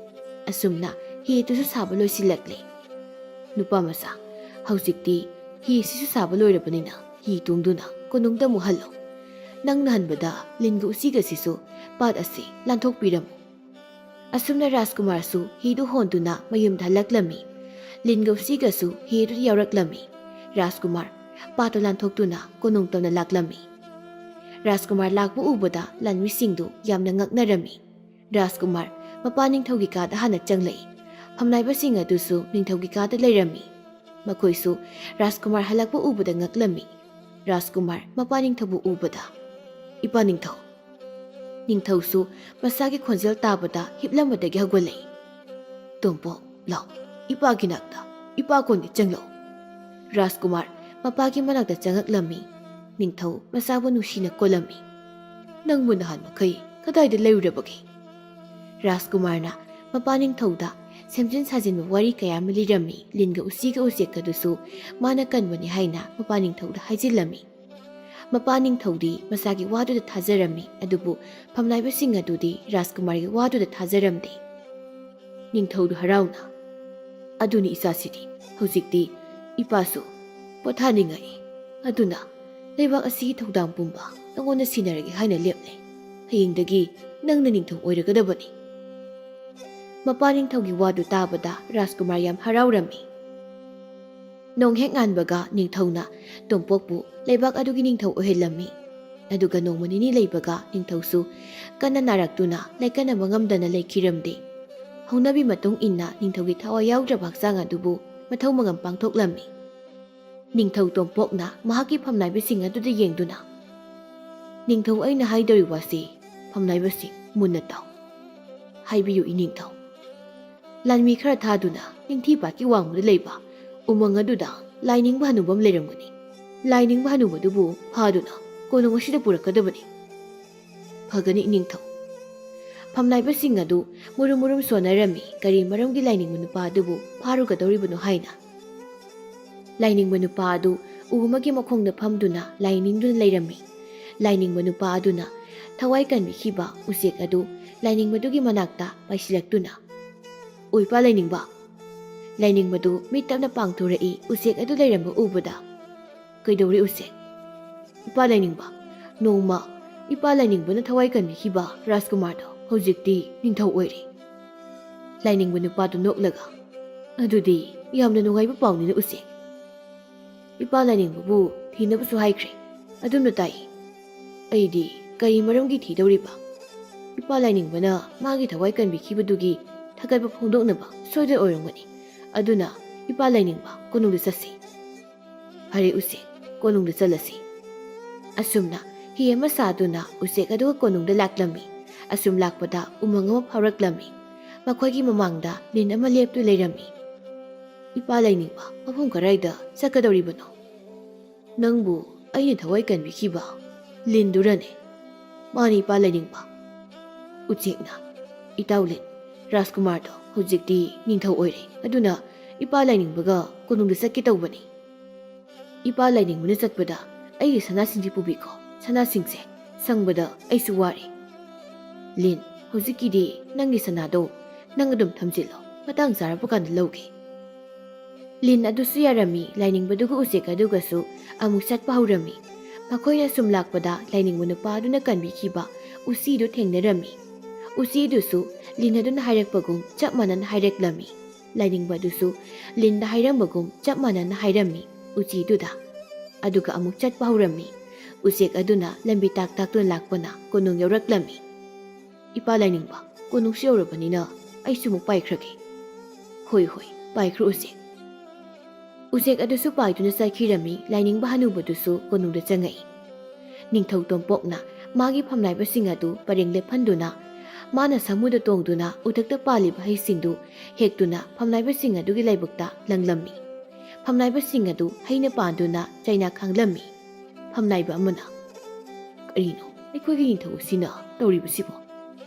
ꯑꯁꯨꯝꯅ ꯍꯤ ꯑꯗꯨꯁꯨ ꯁꯥꯕ ꯂꯣꯏꯁꯤꯜꯂꯛꯂꯦ ꯅꯨꯄꯥ ꯃꯆꯥ ꯍꯧꯖꯤꯛꯇꯤ ꯍꯤ ꯑꯁꯤꯁꯨ ꯁꯥꯕ ꯂꯣꯏꯔꯕꯅꯤꯅ ꯍꯤ ꯇꯣꯡꯗꯨꯅ ꯀꯣꯅꯨꯡꯗ ꯑꯃꯨꯛ ꯍꯜꯂꯣ ꯅꯪꯅ ꯍꯟꯕꯗ ꯂꯤꯟꯒ ꯎꯆꯤꯒꯁꯤꯁꯨ ꯄꯥꯠ ꯑꯁꯤ ꯂꯥꯟꯊꯣꯛꯄꯤꯔꯝꯃꯨ ꯑꯁꯨꯝꯅ ꯔꯥꯖꯀꯨꯃꯥꯔꯁꯨ ꯍꯤꯗꯨ ꯍꯣꯟꯗꯨꯅ ꯃꯌꯨꯝꯗ ꯍꯜꯂꯛꯂꯝꯃꯤ ꯂꯤꯟꯒ ꯎꯆꯤꯒꯁꯨ ꯍꯤ ꯑꯗꯨꯗ ꯌꯥꯎꯔꯛꯂꯝꯃꯤ ꯔꯥꯖꯀꯨꯃꯥꯔ ꯄꯥꯠꯇꯨ ꯂꯥꯟꯊꯣꯛꯇꯨꯅ ꯀꯣꯅꯨꯡ ꯇꯝꯅ ꯂꯥꯛꯂꯝꯃꯤ ꯔꯥꯖꯀꯨꯃꯥꯔ ꯂꯥꯛꯄ ꯎꯕꯗ ꯂꯥꯟꯃꯤꯁꯤꯡꯗꯨ ꯌꯥꯝꯅ ꯉꯛꯅꯔꯝꯃꯤ ꯔꯥꯖꯀꯨꯃꯥꯔ ꯃꯄꯥ ꯅꯤꯡꯊꯧꯒꯤ ꯀꯥꯗ ꯍꯥꯟꯅ ꯆꯪꯂꯛꯏ ꯐꯝꯅꯥꯏꯕꯁꯤꯡ ꯑꯗꯨꯁꯨ ꯅꯤꯡꯊꯧꯒꯤ ꯀꯥꯗ ꯂꯩꯔꯝꯃꯤ ꯃꯈꯣꯏꯁꯨ ꯔꯥꯖꯀꯨꯃꯥꯔ ꯍꯜꯂꯛꯄ ꯎꯕꯗ ꯉꯛꯂꯝꯃꯤ ꯔꯥꯖꯀꯨꯃꯥꯔ ꯃꯄꯥ ꯅꯤꯡꯊꯧꯕꯨ ꯎꯕꯗ ꯏꯄꯥ ꯅꯤꯡꯊꯧ ꯅꯤꯡꯊꯧꯁꯨ ꯃꯁꯥꯒꯤ ꯈꯣꯟꯖꯦꯜ ꯇꯥꯕꯗ ꯍꯤꯞꯂꯝꯕꯗꯒꯤ ꯍꯧꯒꯠꯂꯛꯏ ꯇꯣꯝꯄꯣꯛ ꯂꯥꯎ ꯏꯄꯥꯒꯤ ꯅꯥꯛꯇ ꯏꯄꯥ ꯀꯣꯟꯒꯤ ꯆꯪꯂꯛꯎ ꯔꯥꯖꯀꯨꯃꯥꯔ ꯃꯄꯥꯒꯤ ꯃꯅꯥꯛꯇ ꯆꯪꯉꯛꯂꯝꯃꯤ ꯅꯤꯡꯊꯧ ꯃꯆꯥꯕꯨ ꯅꯨꯡꯁꯤꯅ ꯀꯣꯜꯂꯝꯃꯤ ꯅꯪꯕꯨ ꯅꯍꯥꯟ ꯃꯈꯩ ꯀꯗꯥꯏꯗ ꯂꯩꯔꯨꯔꯕꯒꯦ ꯔꯥꯖꯀꯨꯃꯥꯔꯅ ꯃꯄꯥ ꯅꯤꯡꯊꯧꯗ ꯁꯦꯝꯖꯤꯟ ꯁꯥꯖꯤꯟꯕ ꯋꯥꯔꯤ ꯀꯌꯥ ꯑꯃ ꯂꯤꯔꯝꯃꯤ ꯂꯤꯟꯒ ꯎꯆꯤꯒ ꯎꯆꯦꯛꯀꯗꯨꯁꯨ ꯃꯥꯅ ꯀꯟꯕꯅꯤ ꯍꯥꯏꯅ ꯃꯄꯥ ꯅꯤꯡꯊꯧꯗ ꯍꯥꯏꯖꯤꯜꯂꯝꯃꯤ ꯃꯄꯥ ꯅꯤꯡꯊꯧꯗꯤ ꯃꯁꯥꯒꯤ ꯋꯥꯗꯨꯗ ꯊꯥꯖꯔꯝꯃꯤ ꯑꯗꯨꯕꯨ ꯐꯝꯅꯥꯏꯕꯁꯤꯡ ꯑꯗꯨꯗꯤ ꯔꯥꯖꯀꯨꯃꯥꯔꯒꯤ ꯋꯥꯗꯨꯗ ꯊꯥꯖꯔꯝꯗꯦ ꯅꯤꯡꯊꯧꯗꯨ ꯍꯔꯥꯎꯅ ꯑꯗꯨꯅꯤ ꯏꯆꯥꯁꯤꯗꯤ ꯍꯧꯖꯤꯛꯇꯤ ꯏꯄꯥꯁꯨ ꯄꯣꯊꯥꯅꯤꯡꯉꯛꯏ ꯑꯗꯨꯅ ꯂꯩꯕꯥꯛ ꯑꯁꯤꯒꯤ ꯊꯧꯗꯥꯡ ꯄꯨꯝꯕ ꯅꯪꯉꯣꯟꯗ ꯁꯤꯟꯅꯔꯒꯦ ꯍꯥꯏꯅ ꯂꯦꯞꯂꯦ ꯍꯌꯦꯡꯗꯒꯤ ꯅꯪꯅ ꯅꯤꯡꯊꯧ ꯑꯣꯏꯔꯒꯗꯕꯅꯤ ꯃꯄꯥ ꯅꯤꯡꯊꯧꯒꯤ ꯋꯥꯗꯨ ꯇꯥꯕꯗ ꯔꯥꯖꯀꯨꯃꯥꯔ ꯌꯥꯝ ꯍꯔꯥꯎꯔꯝꯃꯤ ꯅꯣꯡ ꯍꯦꯛ ꯉꯥꯟꯕꯒ ꯅꯤꯡꯊꯧꯅ ꯇꯣꯝꯄꯣꯛꯄꯨ ꯂꯩꯕꯥꯛ ꯑꯗꯨꯒꯤ ꯅꯤꯡꯊꯧ ꯑꯣꯏꯍꯜꯂꯝꯃꯤ ꯑꯗꯨꯒ ꯅꯣꯡꯃ ꯅꯤꯅꯤ ꯂꯩꯕꯒ ꯅꯤꯡꯊꯧꯁꯨ ꯀꯟꯅ ꯅꯥꯔꯛꯇꯨꯅ ꯂꯩꯀꯟꯅꯕ ꯉꯝꯗꯅ ꯂꯩꯈꯤꯔꯝꯗꯦ꯫ ꯍꯧꯅꯕꯤ ꯃꯇꯨꯡ ꯏꯟꯅ ꯅꯤꯡꯊꯧꯒꯤ ꯊꯋꯥꯏ ꯌꯥꯎꯗ꯭ꯔꯕ ꯍꯛꯆꯥꯡ ꯑꯗꯨꯕꯨ ꯃꯊꯧ ꯃꯉꯝ ꯄꯥꯡꯊꯣꯛꯂꯝꯃꯤ꯫ ꯅꯤꯡꯊꯧ ꯇꯣꯝꯄꯣꯛꯅ ꯃꯍꯥꯛꯀꯤ ꯐꯝꯅꯥꯏꯕꯁꯤꯡ ꯑꯗꯨꯗ ꯌꯦꯡꯗꯨꯅ, "ꯅꯤꯡꯊꯧ, ꯑꯩꯅ ꯍꯥꯏꯗꯧꯔꯤ ꯋꯥꯁꯤ ꯐꯝꯅꯥꯏꯕꯁꯤꯡ ꯃꯨꯟꯅ ꯇꯥꯎ꯫ ꯍꯥꯏꯕꯤꯌꯨ ꯏꯅꯤꯡꯊꯧ꯫ ꯂꯥꯟꯃꯤ ꯈꯔ ꯊꯥꯗꯨꯅ ꯅꯤꯡꯊꯤꯄꯥꯠꯀꯤ ꯋꯥꯡꯃꯗ ꯂꯩꯕ ꯎꯃꯪ ꯑꯗꯨꯗ ꯂꯥꯏꯅꯤꯡꯕ ꯍꯅꯨꯕ ꯑꯃ ꯂꯩꯔꯝꯒꯅꯤ꯫ ꯂꯥꯏꯅꯤꯡꯕ ꯍꯅꯨꯕꯗꯨꯕꯨ ꯐꯥꯗꯨꯅ ꯀꯣꯅꯨꯡ ꯑꯁꯤꯗ ꯄꯨꯔꯛꯀꯗꯕꯅꯤ꯫ ꯐꯒꯅꯤ ꯏꯅꯤꯡꯊꯧ꯫ ꯐꯝꯅꯥꯏꯕꯁꯤꯡ ꯑꯗꯨ ꯃꯨꯔꯨꯝ ꯃꯨꯔꯨꯝ ꯁꯣꯟꯅꯔꯝꯃꯤ ꯀꯔꯤ ꯃꯔꯝꯒꯤ ꯂꯥꯏꯅꯤꯡꯕ ꯅꯨꯄꯥ ꯑꯗꯨꯕꯨ ꯐꯥꯔꯨꯒꯗꯧꯔꯤꯕꯅꯣ ꯍꯥꯏꯅ꯫ ꯂꯥꯏꯅꯤꯡꯕ ꯅꯨꯄꯥ ꯑꯗꯨ ꯎ ꯑꯃꯒꯤ ꯃꯈꯣꯡꯗ ꯐꯝꯗꯨꯅ ꯂꯥꯏꯅꯤꯡꯗꯨꯅ ꯂꯩꯔꯝꯃꯤ꯫ ꯂꯥꯏꯅꯤꯡꯕ ꯅꯨꯄꯥ ꯑꯗꯨꯅ ꯊꯋꯥꯏ ꯀꯟꯕꯤꯈꯤꯕ ꯎꯆꯦꯛ ꯑꯗꯨ ꯂꯥꯏꯅꯤꯡꯕꯗꯨꯒꯤ ꯃꯅꯥꯛꯇ ꯄꯥꯏꯁꯤꯜꯂꯛꯇꯨꯅ, "ꯑꯣ ꯏꯄꯥ ꯂꯥꯏꯅꯤꯡꯕ"꯫ ꯂꯥꯏꯅꯤꯡꯕꯗꯨ ꯃꯤꯠ ꯇꯞꯅ ꯄꯥꯡꯊꯣꯔꯛꯏ ꯎꯆꯦꯛ ꯑꯗꯨ ꯂꯩꯔꯝꯕ ꯎꯕꯗ꯫ "ꯀꯩꯗꯧꯔꯦ ꯎꯆꯦꯛ"? "ꯏꯄꯥ ꯂꯥꯏꯅꯤꯡꯕ, ꯅꯣꯡꯃ ꯏꯄꯥ ꯂꯥꯏꯅꯤꯡꯕꯅ ꯊꯋꯥꯏ ꯀꯟꯕꯤꯈꯤꯕ ꯔꯥꯖꯀꯨꯃꯥꯔꯗꯣ ꯍꯧꯖꯤꯛꯇꯤ ꯅꯤꯡꯊꯧ ꯑꯣꯏꯔꯦ"꯫ ꯂꯥꯏꯅꯤꯡꯕ ꯅꯨꯄꯥꯗꯨ ꯅꯣꯛꯂꯒ, "ꯑꯗꯨꯗꯤ ꯌꯥꯝꯅ ꯅꯨꯡꯉꯥꯏꯕ ꯄꯥꯎꯅꯤꯅ ꯎꯆꯦꯛ꯫ ꯏꯄꯥ ꯂꯥꯏꯅꯤꯡꯕꯕꯨ ꯊꯤꯅꯕꯁꯨ ꯍꯥꯏꯈ꯭ꯔꯦ꯫ ꯑꯗꯨꯝꯅ ꯇꯥꯏ꯫ ꯑꯩꯗꯤ ꯀꯔꯤ ꯃꯔꯝꯒꯤ ꯊꯤꯗꯧꯔꯤꯕ? ꯏꯄꯥ ꯂꯥꯏꯅꯤꯡꯕꯅ ꯃꯥꯒꯤ ꯊꯋꯥꯏ ꯀꯟꯕꯤꯈꯤꯕꯗꯨꯒꯤ ꯊꯥꯒꯠꯄ ꯐꯣꯡꯗꯣꯛꯅꯕ ꯁꯣꯏꯗꯅ ꯑꯣꯏꯔꯝꯒꯅꯤ꯫ ꯑꯗꯨꯅ ꯏꯄꯥ ꯂꯥꯏꯅꯤꯡꯕ, ꯀꯣꯅꯨꯡꯗ ꯆꯠꯁꯤ"꯫ "ꯐꯔꯦ ꯎꯆꯦꯛ, ꯀꯣꯅꯨꯡꯗ ꯆꯠꯂꯁꯤ"꯫ ꯑꯁꯨꯝꯅ ꯍꯤ ꯑꯃ ꯁꯥꯗꯨꯅ ꯎꯆꯦꯛ ꯑꯗꯨꯒ ꯀꯣꯅꯨꯡꯗ ꯂꯥꯛꯂꯝꯃꯤ꯫ ꯑꯁꯨꯝ ꯂꯥꯛꯄꯗ ꯎꯃꯪ ꯑꯃ ꯐꯥꯎꯔꯛꯂꯝꯃꯤ꯫ ꯃꯈꯣꯏꯒꯤ ꯃꯃꯥꯡꯗ ꯂꯤꯟ ꯑꯃ ꯂꯦꯞꯇꯨ ꯂꯩꯔꯝꯃꯤ꯫ "ꯏꯄꯥ ꯂꯥꯏꯅꯤꯡꯕ, ꯃꯐꯝ ꯀꯗꯥꯏꯗ ꯆꯠꯀꯗꯧꯔꯤꯕꯅꯣ"? "ꯅꯪꯕꯨ ꯑꯩꯅ ꯊꯋꯥꯏ ꯀꯟꯕꯤꯈꯤꯕ ꯂꯤꯟꯗꯨꯔꯅꯦ"꯫ "ꯃꯥꯅꯤ ꯏꯄꯥ ꯂꯥꯏꯅꯤꯡꯕ"꯫ ꯎꯆꯦꯛꯅ, "ꯏꯇꯥꯎ ꯂꯤꯟ, ꯔꯥꯖꯀꯨꯃꯥꯔꯗꯣ ꯍꯧꯖꯤꯛꯇꯤ ꯅꯤꯡꯊꯧ ꯑꯣꯏꯔꯦ꯫ ꯑꯗꯨꯅ ꯏꯄꯥ ꯂꯥꯏꯅꯤꯡꯕꯒ ꯀꯣꯅꯨꯡꯗ ꯆꯠꯀꯦ ꯇꯧꯕꯅꯤ꯫ ꯏꯄꯥ ꯂꯥꯏꯅꯤꯡꯕꯅ ꯆꯠꯄꯗ ꯑꯩꯒꯤ ꯁꯅꯥꯁꯤꯡꯁꯦ ꯄꯨꯕꯤꯈꯣ꯫ ꯁꯅꯥꯁꯤꯡꯁꯦ ꯁꯪꯕꯗ ꯑꯩꯁꯨ ꯋꯥꯔꯦ"꯫ "ꯂꯤꯟ, ꯍꯧꯖꯤꯛꯀꯤꯗꯤ ꯅꯪꯒꯤ ꯁꯅꯥꯗꯣ ꯅꯪ ꯑꯗꯨꯝ ꯊꯝꯖꯤꯜꯂꯣ, ꯃꯇꯥꯡ ꯆꯥꯔꯛꯄ ꯀꯥꯟꯗ ꯂꯧꯒꯦ"꯫ ꯂꯤꯟ ꯑꯗꯨꯁꯨ ꯌꯥꯔꯝꯃꯤ꯫ ꯂꯥꯏꯅꯤꯡꯕꯗꯨꯒ ꯎꯆꯦꯛ ꯑꯗꯨꯒꯁꯨ ꯑꯃꯨꯛ ꯆꯠꯄ ꯍꯧꯔꯝꯃꯤ꯫ ꯃꯈꯣꯏꯅ ꯁꯨꯝ ꯂꯥꯛꯄꯗ ꯂꯥꯏꯅꯤꯡꯕ ꯅꯨꯄꯥ ꯑꯗꯨꯅ ꯀꯟꯕꯤꯈꯤꯕ ꯎꯆꯤꯗꯨ ꯊꯦꯡꯅꯔꯝꯃꯤ꯫ ꯎꯆꯤꯗꯨꯁꯨ ꯂꯤꯟ ꯑꯗꯨꯅ ꯍꯥꯏꯔꯛꯄꯒꯨꯝ ꯆꯞ ꯃꯥꯟꯅꯅ ꯍꯥꯏꯔꯛꯂꯝꯃꯤ꯫ ꯂꯥꯏꯅꯤꯡꯕ ꯑꯗꯨꯁꯨ ꯂꯤꯟꯗ ꯍꯥꯏꯔꯝꯕꯒꯨꯝ ꯆꯞ ꯃꯥꯟꯅꯅ ꯍꯥꯏꯔꯝꯃꯤ ꯎꯆꯤꯗꯨꯗ꯫ ꯑꯗꯨꯒ ꯑꯃꯨꯛ ꯆꯠꯄ ꯍꯧꯔꯝꯃꯤ꯫ ꯎꯆꯦꯛ ꯑꯗꯨꯅ ꯂꯝꯕꯤ ꯇꯥꯛ ꯇꯥꯛꯇꯨꯅ ꯂꯥꯛꯄꯅ ꯀꯣꯅꯨꯡ ꯌꯧꯔꯛꯂꯝꯃꯤ꯫ "ꯏꯄꯥ ꯂꯥꯏꯅꯤꯡꯕ, ꯀꯣꯅꯨꯡꯁꯨ ꯌꯧꯔꯕꯅꯤꯅ ꯑꯩꯁꯨ ꯑꯃꯨꯛ ꯄꯥꯏꯈ꯭ꯔꯒꯦ"꯫ "ꯍꯣꯏ ꯍꯣꯏ, ꯄꯥꯏꯈ꯭ꯔꯣ ꯎꯆꯦꯛ"꯫ ꯎꯆꯦꯛ ꯑꯗꯨꯁꯨ ꯄꯥꯏꯗꯨꯅ ꯆꯠꯈꯤꯔꯝꯃꯤ꯫ ꯂꯥꯏꯅꯤꯡꯕ ꯍꯅꯨꯕꯗꯨꯁꯨ ꯀꯣꯅꯨꯡꯗ ꯆꯪꯉꯛꯏ꯫ ꯅꯤꯡꯊꯧ ꯇꯣꯝꯄꯣꯛꯅ ꯃꯥꯒꯤ ꯐꯝꯅꯥꯏꯕꯁꯤꯡ ꯑꯗꯨ ꯄꯔꯦꯡ ꯂꯦꯞꯍꯟꯗꯨꯅ ꯃꯥꯅ ꯁꯥꯃꯨꯗ ꯇꯣꯡꯗꯨꯅ ꯎꯊꯛꯇ ꯄꯥꯜꯂꯤꯕ ꯍꯩꯁꯤꯡꯗꯨ ꯍꯦꯛꯇꯨꯅ ꯐꯝꯅꯥꯏꯕꯁꯤꯡ ꯑꯗꯨꯒꯤ ꯂꯥꯏꯕꯛꯇ ꯂꯪꯂꯝꯃꯤ꯫ ꯐꯝꯅꯥꯏꯕꯁꯤꯡ ꯑꯗꯨ ꯍꯩꯅ ꯄꯥꯟꯗꯨꯅ ꯆꯩꯅꯥ ꯈꯥꯡꯂꯝꯃꯤ꯫ ꯐꯝꯅꯥꯏꯕ ꯑꯃꯅ, "ꯀꯔꯤꯅꯣ ꯑꯩꯈꯣꯏꯒꯤ ꯅꯤꯡꯊꯧ ꯑꯁꯤꯅ ꯇꯧꯔꯤꯕꯁꯤꯕꯣ?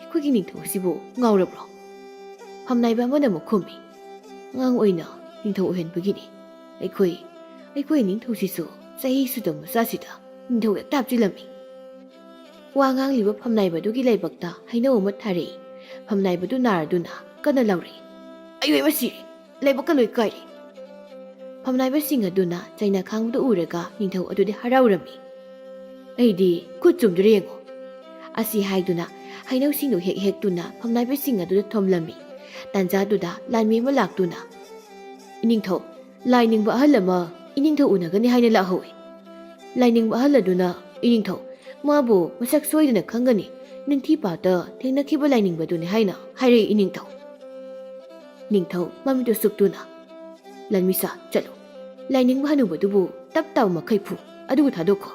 ꯑꯩꯈꯣꯏꯒꯤ ꯅꯤꯡꯊꯧ ꯑꯁꯤꯕꯨ ꯉꯥꯎꯔꯕ꯭ꯔꯣ"? ꯐꯝꯅꯥꯏꯕ ꯑꯃꯅ ꯑꯃꯨꯛ ꯈꯨꯝꯃꯤ, "ꯑꯉꯥꯡ ꯑꯣꯏꯅ ꯅꯤꯡꯊꯧ ꯑꯣꯏꯍꯟꯕꯒꯤꯅꯤ꯫ ꯑꯩꯈꯣꯏ ꯅꯤꯡꯊꯧꯁꯤꯁꯨ ꯆꯍꯤ ꯁꯨꯗꯕ ꯃꯆꯥꯁꯤꯗ ꯅꯤꯡꯊꯧ ꯍꯦꯛꯇ ꯍꯥꯞꯆꯤꯜꯂꯝꯃꯤ"꯫ ꯋꯥ ꯉꯥꯡꯂꯤꯕ ꯐꯝꯅꯥꯏꯕꯗꯨꯒꯤ ꯂꯥꯏꯕꯛꯇ ꯍꯩꯅꯧ ꯑꯃ ꯊꯥꯔꯛꯏ꯫ ꯐꯝꯅꯥꯏꯕꯗꯨ ꯅꯥꯔꯗꯨꯅ ꯀꯟꯅ ꯂꯥꯎꯔꯛꯏ, "ꯑꯩ ꯁꯤꯔꯦ, ꯂꯥꯏꯕꯛꯀ ꯂꯣꯏ ꯀꯥꯏꯔꯦ"꯫ ꯐꯝꯅꯥꯏꯕꯁꯤꯡ ꯑꯗꯨꯅ ꯆꯩꯅꯥ ꯈꯥꯡꯕꯗꯨ ꯎꯔꯒ ꯅꯤꯡꯊꯧ ꯑꯗꯨꯗꯤ ꯍꯔꯥꯎꯔꯝꯃꯤ꯫ "ꯑꯩꯗꯤ ꯈꯨꯠ ꯆꯨꯝꯗꯨꯔ ꯌꯦꯡꯉꯣ"꯫ ꯑꯁꯤ ꯍꯥꯏꯗꯨꯅ ꯍꯩꯅꯧꯁꯤꯡꯗꯨ ꯍꯦꯛ ꯍꯦꯛꯇꯨꯅ ꯐꯝꯅꯥꯏꯕꯁꯤꯡ ꯑꯗꯨꯗ ꯊꯣꯝꯂꯝꯃꯤ꯫ ꯇꯥꯟꯖꯥꯗꯨꯗ ꯂꯥꯟꯃꯤ ꯑꯃ ꯂꯥꯛꯇꯨꯅ, "ꯏꯅꯤꯡꯊꯧ, ꯂꯥꯏꯅꯤꯡꯕ ꯑꯍꯜ ꯑꯃ ꯏꯅꯤꯡꯊꯧ ꯎꯅꯒꯅꯤ ꯍꯥꯏꯅ ꯂꯥꯛꯍꯧꯏ"꯫ ꯂꯥꯏꯅꯤꯡꯕ ꯑꯍꯜ ꯑꯗꯨꯅ, "ꯏꯅꯤꯡꯊꯧ, ꯃꯥꯕꯨ ꯃꯁꯛ ꯁꯣꯏꯗꯅ ꯈꯪꯒꯅꯤ, ꯅꯤꯡꯊꯤꯄꯥꯠꯇ ꯊꯦꯡꯅꯈꯤꯕ ꯂꯥꯏꯅꯤꯡꯕꯗꯨꯅꯤ ꯍꯥꯏꯅ ꯍꯥꯏꯔꯛꯏ ꯏꯅꯤꯡꯊꯧ"꯫ ꯅꯤꯡꯊꯧ ꯃꯃꯤꯠꯇꯨ ꯁꯨꯛꯇꯨꯅ, "ꯂꯟꯃꯤꯁꯥ, ꯆꯠꯂꯣ, ꯂꯥꯏꯅꯤꯡꯕ ꯍꯅꯨꯕꯗꯨꯕꯨ ꯇꯞ ꯇꯥꯕ ꯃꯈꯩ ꯐꯨ, ꯑꯗꯨꯒ ꯊꯥꯗꯣꯛꯈꯣ"꯫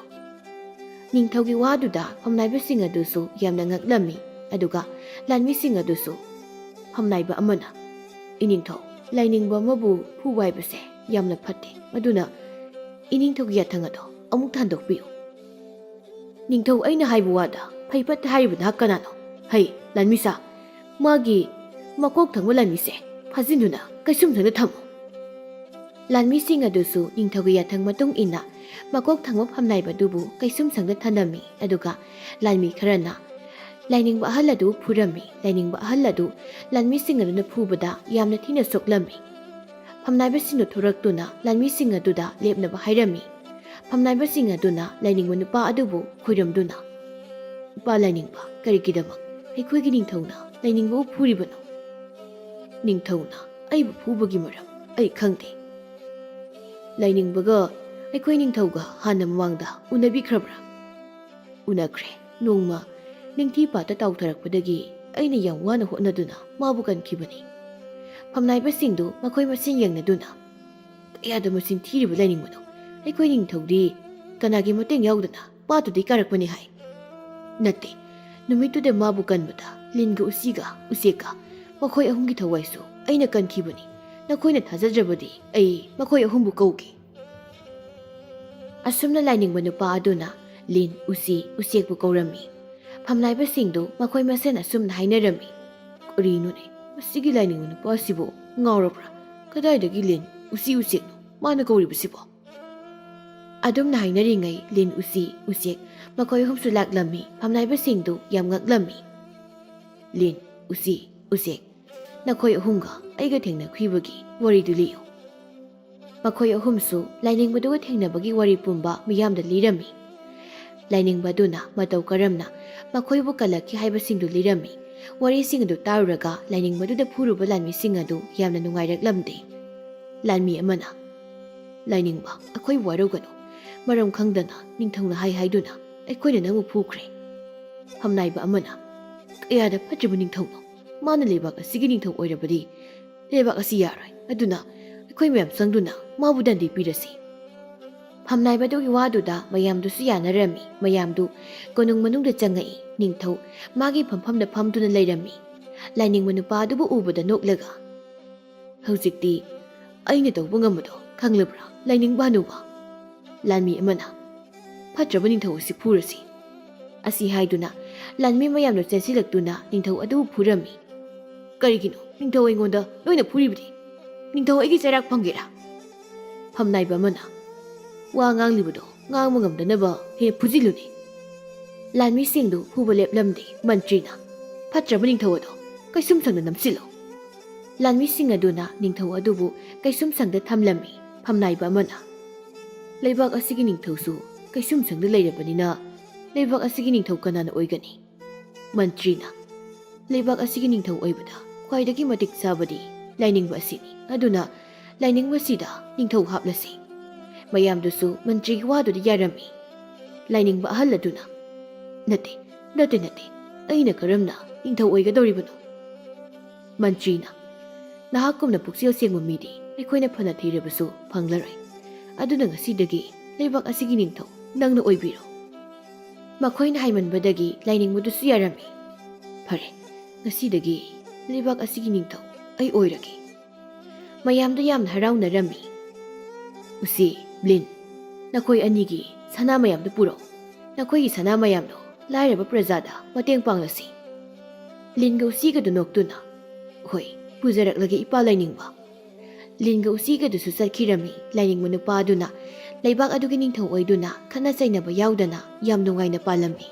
ꯅꯤꯡꯊꯧꯒꯤ ꯋꯥꯗꯨꯗ ꯐꯝꯅꯥꯏꯕꯁꯤꯡ ꯑꯗꯨꯁꯨ ꯌꯥꯝꯅ ꯉꯛꯂꯝꯃꯤ꯫ ꯑꯗꯨꯒ ꯂꯥꯟꯃꯤꯁꯤꯡ ꯑꯗꯨꯁꯨ꯫ ꯐꯝꯅꯥꯏꯕ ꯑꯃꯅ, "ꯏꯅꯤꯡꯊꯧ, ꯂꯥꯏꯅꯤꯡꯕ ꯑꯃꯕꯨ ꯐꯨꯕ ꯍꯥꯏꯕꯁꯦ ꯌꯥꯝꯅ ꯐꯠꯇꯦ, ꯑꯗꯨꯅ ꯏꯅꯤꯡꯊꯧꯒꯤ ꯌꯥꯊꯪ ꯑꯗꯣ ꯑꯃꯨꯛ ꯍꯟꯗꯣꯛꯄꯤꯌꯨ"꯫ "ꯅꯤꯡꯊꯧ, ꯑꯩꯅ ꯍꯥꯏꯕ ꯋꯥꯗ ꯐꯩ ꯐꯠꯇꯦ ꯍꯥꯏꯔꯤꯕ ꯅꯍꯥꯛ ꯀꯅꯥꯅꯣ? ꯍꯩ ꯂꯥꯟꯃꯤꯁꯥ, ꯃꯥꯒꯤ ꯃꯀꯣꯛ ꯊꯪꯕ ꯂꯥꯟꯃꯤꯁꯦ ꯐꯥꯖꯤꯟꯗꯨꯅ ꯀꯩꯁꯨꯝꯁꯪꯗ ꯊꯝꯃꯨ"꯫ ꯂꯥꯟꯃꯤꯁꯤꯡ ꯑꯗꯨꯁꯨ ꯅꯤꯡꯊꯧꯒꯤ ꯌꯥꯊꯪ ꯃꯇꯨꯡ ꯏꯟꯅ ꯃꯀꯣꯛ ꯊꯪꯕ ꯐꯝꯅꯥꯏꯕꯗꯨꯕꯨ ꯀꯩꯁꯨꯝꯁꯪꯗ ꯊꯅꯝꯃꯤ꯫ ꯑꯗꯨꯒ ꯂꯥꯟꯃꯤ ꯈꯔꯅ ꯂꯥꯏꯅꯤꯡꯕ ꯑꯍꯜ ꯑꯗꯨ ꯐꯨꯔꯝꯃꯤ꯫ ꯂꯥꯏꯅꯤꯡꯕ ꯑꯍꯜ ꯑꯗꯨ ꯂꯥꯟꯃꯤꯁꯤꯡ ꯑꯗꯨꯅ ꯐꯨꯕꯗ ꯌꯥꯝꯅ ꯊꯤꯅ ꯁꯣꯛꯂꯝꯃꯤ꯫ ꯐꯝꯅꯥꯏꯕꯁꯤꯡꯅ ꯊꯣꯔꯛꯇꯨꯅ ꯂꯥꯟꯃꯤꯁꯤꯡ ꯑꯗꯨꯗ ꯂꯦꯞꯅꯕ ꯍꯥꯏꯔꯝꯃꯤ꯫ ꯐꯝꯅꯥꯏꯕꯁꯤꯡ ꯑꯗꯨꯅ ꯂꯥꯏꯅꯤꯡꯕ ꯅꯨꯄꯥ ꯑꯗꯨꯕꯨ ꯈꯨꯔꯨꯝꯗꯨꯅ, "ꯏꯄꯥ ꯂꯥꯏꯅꯤꯡꯕ, ꯀꯔꯤꯒꯤꯗꯃꯛ ꯑꯩꯈꯣꯏꯒꯤ ꯅꯤꯡꯊꯧꯅ ꯂꯥꯏꯅꯤꯡꯕꯕꯨ ꯐꯨꯔꯤꯕꯅꯣ"? "ꯅꯤꯡꯊꯧꯅ ꯑꯩꯕꯨ ꯐꯨꯕꯒꯤ ꯃꯔꯝ ꯑꯩ ꯈꯪꯗꯦ. ꯂꯥꯏꯅꯤꯡꯕꯒ ꯑꯩꯈꯣꯏ ꯅꯤꯡꯊꯧꯒ ꯍꯥꯟꯅ ꯃꯃꯥꯡꯗ ꯎꯅꯕꯤꯈ꯭ꯔꯕ꯭ꯔꯥ"? ꯎꯅꯈ꯭ꯔꯦ ꯅꯣꯡꯃ ꯅꯤꯡꯊꯤ ꯄꯥꯠꯇ ꯇꯥꯎꯊꯔꯛꯄꯗꯒꯤ ꯑꯩꯅ ꯌꯥꯝ ꯋꯥꯅ ꯍꯣꯠꯅꯗꯨꯅ ꯃꯥꯕꯨ ꯀꯟꯈꯤꯕꯅꯤ ꯐꯝꯅꯥꯏꯕꯁꯤꯡꯗꯨ ꯃꯈꯣꯏ ꯃꯁꯦꯟ ꯌꯦꯡꯅꯗꯨꯅ ꯀꯌꯥꯗ ꯃꯁꯤꯡ ꯊꯤꯔꯤꯕ ꯂꯥꯏꯅꯤꯡꯕꯅꯣ ꯑꯩꯈꯣꯏ ꯅꯤꯡꯊꯧꯗꯤ ꯀꯅꯥꯒꯤ ꯃꯇꯦꯡ ꯌꯥꯎꯗꯅ ꯄꯥꯠꯇꯨꯗꯩ ꯀꯥꯔꯛꯄꯅꯤ ꯍꯥꯏ ꯅꯠꯇꯦ ꯅꯨꯃꯤꯠꯇꯨꯗ ꯃꯥꯕꯨ ꯀꯟꯕꯗ ꯂꯤꯟꯒ ꯎꯆꯤꯒ ꯎꯆꯦꯛꯀ ꯃꯈꯣꯏ ꯑꯍꯨꯝꯒꯤ ꯊꯋꯥꯏꯁꯨ ꯑꯩꯅ ꯀꯟꯈꯤꯕꯅꯤ ꯅꯈꯣꯏꯅ ꯊꯥꯖꯗ꯭ꯔꯕꯗꯤ ꯑꯩ ꯃꯈꯣꯏ ꯑꯍꯨꯝꯕꯨ ꯀꯧꯒꯦ ꯑꯁꯨꯝꯅ ꯂꯥꯏꯅꯤꯡꯕ ꯅꯨꯄꯥ ꯑꯗꯨꯅ ꯂꯤꯟ ꯎꯆꯤ ꯎꯆꯦꯛꯄꯨ ꯀꯧꯔꯝꯃꯤ ꯐꯝꯅꯥꯏꯕꯁꯤꯡꯗꯨ ꯃꯈꯣꯏ ꯃꯁꯦꯟ ꯑꯁꯨꯝꯅ ꯍꯥꯏꯅꯔꯝꯃꯤ ꯀꯔꯤꯅꯣꯅꯦ ꯃꯁꯤꯒꯤ ꯂꯥꯏꯅꯤꯡꯕ ꯅꯨꯄꯥꯁꯤꯕꯨ ꯉꯥꯎꯔꯕ꯭ꯔꯥ ꯀꯗꯥꯏꯗꯒꯤ ꯂꯤꯟ ꯎꯆꯤ ꯎꯆꯦꯛꯅꯣ ꯃꯥꯅ ꯀꯧꯔꯤꯕꯁꯤꯕꯣ ꯑꯗꯨꯝꯅ ꯍꯥꯏꯅꯔꯤꯉꯩ ꯂꯤꯟ ꯎꯆꯤ ꯎꯆꯦꯛ ꯃꯈꯣꯏ ꯑꯍꯨꯝꯁꯨ ꯂꯥꯛꯂꯝꯃꯤ ꯐꯝꯅꯥꯏꯕꯁꯤꯡꯗꯨ ꯌꯥꯝ ꯉꯛꯂꯝꯃꯤ ꯂꯤꯟ ꯎꯆꯤ ꯎꯆꯦꯛ ꯅꯈꯣꯏ ꯑꯍꯨꯝꯒ ꯑꯩꯒ ꯊꯦꯡꯅꯈꯤꯕꯒꯤ ꯋꯥꯔꯤꯗꯨ ꯂꯤꯌꯨ ꯃꯈꯣꯏ ꯑꯍꯨꯝꯁꯨ ꯂꯥꯏꯅꯤꯡꯕꯗꯨꯒ ꯊꯦꯡꯅꯕꯒꯤ ꯋꯥꯔꯤ ꯄꯨꯝꯕ ꯃꯤꯌꯥꯝꯗ ꯂꯤꯔꯝꯃꯤ ꯂꯥꯏꯅꯤꯡꯕ ꯑꯗꯨꯅ ꯃꯇꯧ ꯀꯔꯝꯅ ꯃꯈꯣꯏꯕꯨ ꯀꯜꯂꯛꯈꯤ ꯍꯥꯏꯕꯁꯤꯡꯗꯨ ꯂꯤꯔꯝꯃꯤ ꯋꯥꯔꯤꯁꯤꯡ ꯑꯗꯨ ꯇꯥꯔꯨꯔꯒ ꯂꯥꯏꯅꯤꯡꯕꯗꯨꯗ ꯐꯨꯔꯨꯕ ꯂꯥꯟꯃꯤꯁꯤꯡ ꯑꯗꯨ ꯌꯥꯝꯅ ꯅꯨꯡꯉꯥꯏꯔꯛꯂꯝꯗꯦ ꯂꯥꯟꯃꯤ ꯑꯃꯅ ꯂꯥꯏꯅꯤꯡꯕ ꯑꯩꯈꯣꯏꯕꯨ ꯋꯥꯔꯧꯒꯅꯨ ꯃꯔꯝ ꯈꯪꯗꯅ ꯅꯤꯡꯊꯧꯅ ꯍꯥꯏꯗꯨꯅ ꯑꯩꯈꯣꯏꯅ ꯅꯪꯕꯨ ꯐꯨꯈ꯭ꯔꯦ ꯐꯝꯅꯥꯏꯕ ꯑꯃꯅ ꯀꯌꯥꯗ ꯐꯠꯇ꯭ꯔꯤꯕ ꯅꯤꯡꯊꯧꯅꯣ ꯃꯥꯅ ꯂꯩꯕꯥꯛ ꯑꯁꯤꯒꯤ ꯅꯤꯡꯊꯧ ꯑꯣꯏꯔꯕꯗꯤ ꯂꯩꯕꯥꯛ ꯑꯁꯤ ꯌꯥꯔꯣꯏ ꯑꯗꯨꯅ ꯑꯩꯈꯣꯏ ꯃꯌꯥꯝ ꯆꯪꯗꯨꯅ ꯃꯥꯕꯨ ꯗꯟꯗꯤ ꯄꯤꯔꯁꯤ ꯐꯝꯅꯥꯏꯕꯗꯨꯒꯤ ꯋꯥꯗꯨꯗ ꯃꯌꯥꯝꯗꯨꯁꯨ ꯌꯥꯅꯔꯝꯃꯤ ꯃꯌꯥꯝꯗꯨ ꯀꯣꯅꯨꯡ ꯃꯅꯨꯡꯗ ꯆꯪꯉꯛꯏ ꯅꯤꯡꯊꯧ ꯃꯥꯒꯤ ꯐꯝꯐꯝꯗ ꯐꯝꯗꯨꯅ ꯂꯩꯔꯝꯃꯤ ꯂꯥꯏꯅꯤꯡꯕ ꯅꯨꯄꯥ ꯑꯗꯨꯕꯨ ꯎꯕꯗ ꯅꯣꯛꯂꯒ ꯍꯧꯖꯤꯛꯇꯤ ꯑꯩꯅ ꯇꯧꯕ ꯉꯝꯕꯗꯣ ꯈꯪꯂꯕ꯭ꯔꯥ ꯂꯥꯏꯅꯤꯡꯕ ꯍꯅꯨꯕ ꯂꯥꯟꯃꯤ ꯑꯃꯅ ꯐꯠꯇ꯭ꯔꯕ ꯅꯤꯡꯊꯧ ꯑꯁꯤ ꯐꯨꯔꯁꯤ ꯑꯁꯤ ꯍꯥꯏꯗꯨꯅ ꯂꯥꯟꯃꯤ ꯃꯌꯥꯝꯅ ꯆꯦꯟꯁꯤꯜꯂꯛꯇꯨꯅ ꯅꯤꯡꯊꯧ ꯑꯗꯨꯕꯨ ꯐꯨꯔꯝꯃꯤ ꯀꯔꯤꯒꯤꯅꯣ ꯅꯤꯡꯊꯧ ꯑꯩꯉꯣꯟꯗ ꯂꯣꯏꯅ ꯐꯨꯔꯤꯕꯗꯤ ꯅꯤꯡꯊꯧ ꯑꯩꯒꯤ ꯆꯩꯔꯥꯛ ꯐꯪꯒꯦꯔꯥ ꯐꯝꯅꯥꯏꯕ ꯑꯃꯅ ꯋꯥ ꯉꯥꯡꯂꯤꯕꯗꯣ ꯉꯥꯡꯕ ꯉꯝꯗꯅꯕ ꯍꯦꯛ ꯐꯨꯖꯤꯜꯂꯨꯅꯤ ꯂꯥꯟꯃꯤꯁꯤꯡꯗꯨ ꯐꯨꯕ ꯂꯦꯞꯂꯝꯗꯦ ꯃꯟꯇ꯭ꯔꯤꯅ ꯐꯠꯇ꯭ꯔꯕ ꯅꯤꯡꯊꯧ ꯑꯗꯣ ꯀꯩꯁꯨꯝꯁꯪꯗ ꯅꯝꯁꯤꯜꯂꯨ ꯂꯥꯟꯃꯤꯁꯤꯡ ꯑꯗꯨꯅ ꯅꯤꯡꯊꯧ ꯑꯗꯨꯕꯨ ꯀꯩꯁꯨꯝꯁꯪꯗ ꯊꯝꯂꯝꯃꯤ ꯐꯝꯅꯥꯏꯕ ꯑꯃꯅ ꯂꯩꯕꯥꯛ ꯑꯁꯤꯒꯤ ꯅꯤꯡꯊꯧꯁꯨ ꯀꯩꯁꯨꯝꯁꯪꯗ ꯂꯩꯔꯕꯅꯤꯅ ꯂꯩꯕꯥꯛ ꯑꯁꯤꯒꯤ ꯅꯤꯡꯊꯧ ꯀꯅꯥꯅ ꯑꯣꯏꯒꯅꯤ ꯃꯟꯇ꯭ꯔꯤꯅ ꯂꯩꯕꯥꯛ ꯑꯁꯤꯒꯤ ꯅꯤꯡꯊꯧ ꯑꯣꯏꯕꯗ ꯈ꯭ꯋꯥꯏꯗꯒꯤ ꯃꯇꯤꯛ ꯆꯥꯕꯗꯤ ꯂꯥꯏꯅꯤꯡꯕ ꯑꯁꯤꯅꯤ ꯑꯗꯨꯅ ꯂꯥꯏꯅꯤꯡꯕꯁꯤꯗ ꯅꯤꯡꯊꯧ ꯍꯥꯞꯂꯁꯤ ꯃꯌꯥꯝꯗꯨꯁꯨ ꯃꯟꯇ꯭ꯔꯤꯒꯤ ꯋꯥꯗꯨꯗ ꯌꯥꯔꯝꯃꯤ ꯂꯥꯏꯅꯤꯡꯕ ꯑꯍꯜ ꯑꯗꯨꯅ ꯅꯠꯇꯦ ꯑꯩꯅ ꯀꯔꯝꯅ ꯅꯤꯡꯊꯧ ꯑꯣꯏꯒꯗꯧꯔꯤꯕꯅꯣ ꯃꯟꯇ꯭ꯔꯤꯅ ꯅꯍꯥꯛꯀꯨꯝꯅ ꯄꯨꯛꯆꯦꯜ ꯁꯦꯡꯕ ꯃꯤꯗꯤ ꯑꯩꯈꯣꯏꯅ ꯐꯅ ꯊꯤꯔꯕꯁꯨ ꯐꯪꯂꯔꯣꯏ ꯑꯗꯨꯅ ꯉꯁꯤꯗꯒꯤ ꯂꯩꯕꯥꯛ ꯑꯁꯤꯒꯤ ꯅꯤꯡꯊꯧ ꯅꯪꯅ ꯑꯣꯏꯕꯤꯔꯣ ꯃꯈꯣꯏꯅ ꯍꯥꯏꯃꯟꯕꯗꯒꯤ ꯂꯥꯏꯅꯤꯡꯕꯗꯨꯁꯨ ꯌꯥꯔꯝꯃꯤ ꯐꯔꯦ ꯉꯁꯤꯗꯒꯤ ꯂꯩꯕꯥꯛ ꯑꯁꯤꯒꯤ ꯅꯤꯡꯊꯧ ꯑꯩ ꯑꯣꯏꯔꯒꯦ ꯃꯌꯥꯝꯗ ꯌꯥꯝꯅ ꯍꯔꯥꯎꯅꯔꯝꯃꯤ ꯎꯆꯤ ꯂꯤꯟ ꯅꯈꯣꯏ ꯑꯅꯤꯒꯤ ꯁꯅꯥ ꯃꯌꯥꯝꯗꯨ ꯄꯨꯔꯛꯎ ꯅꯈꯣꯏꯒꯤ ꯁꯅꯥ ꯃꯌꯥꯝꯗꯣ ꯂꯥꯏꯔꯕ ꯄ꯭ꯔꯖꯥꯗ ꯃꯇꯦꯡ ꯄꯥꯡꯂꯁꯤ ꯂꯤꯟꯒ ꯎꯆꯤꯒꯗꯨ ꯅꯣꯛꯇꯨꯅ ꯍꯣꯏ ꯄꯨꯖꯔꯛꯂꯒꯦ ꯏꯄꯥ ꯂꯥꯏꯅꯤꯡꯕ ꯂꯤꯟꯒ ꯎꯆꯤꯒꯗꯨꯁꯨ ꯆꯠꯈꯤꯔꯝꯃꯤ ꯂꯥꯏꯅꯤꯡꯕ ꯅꯨꯄꯥ ꯑꯗꯨꯅ ꯂꯩꯕꯥꯛ ꯑꯗꯨꯒꯤ ꯅꯤꯡꯊꯧ ꯑꯣꯏꯗꯨꯅ ꯈꯠꯅ ꯆꯩꯅꯕ ꯌꯥꯎꯗꯅ ꯌꯥꯝ ꯅꯨꯡꯉꯥꯏꯅ ꯄꯥꯜꯂꯝꯃꯤ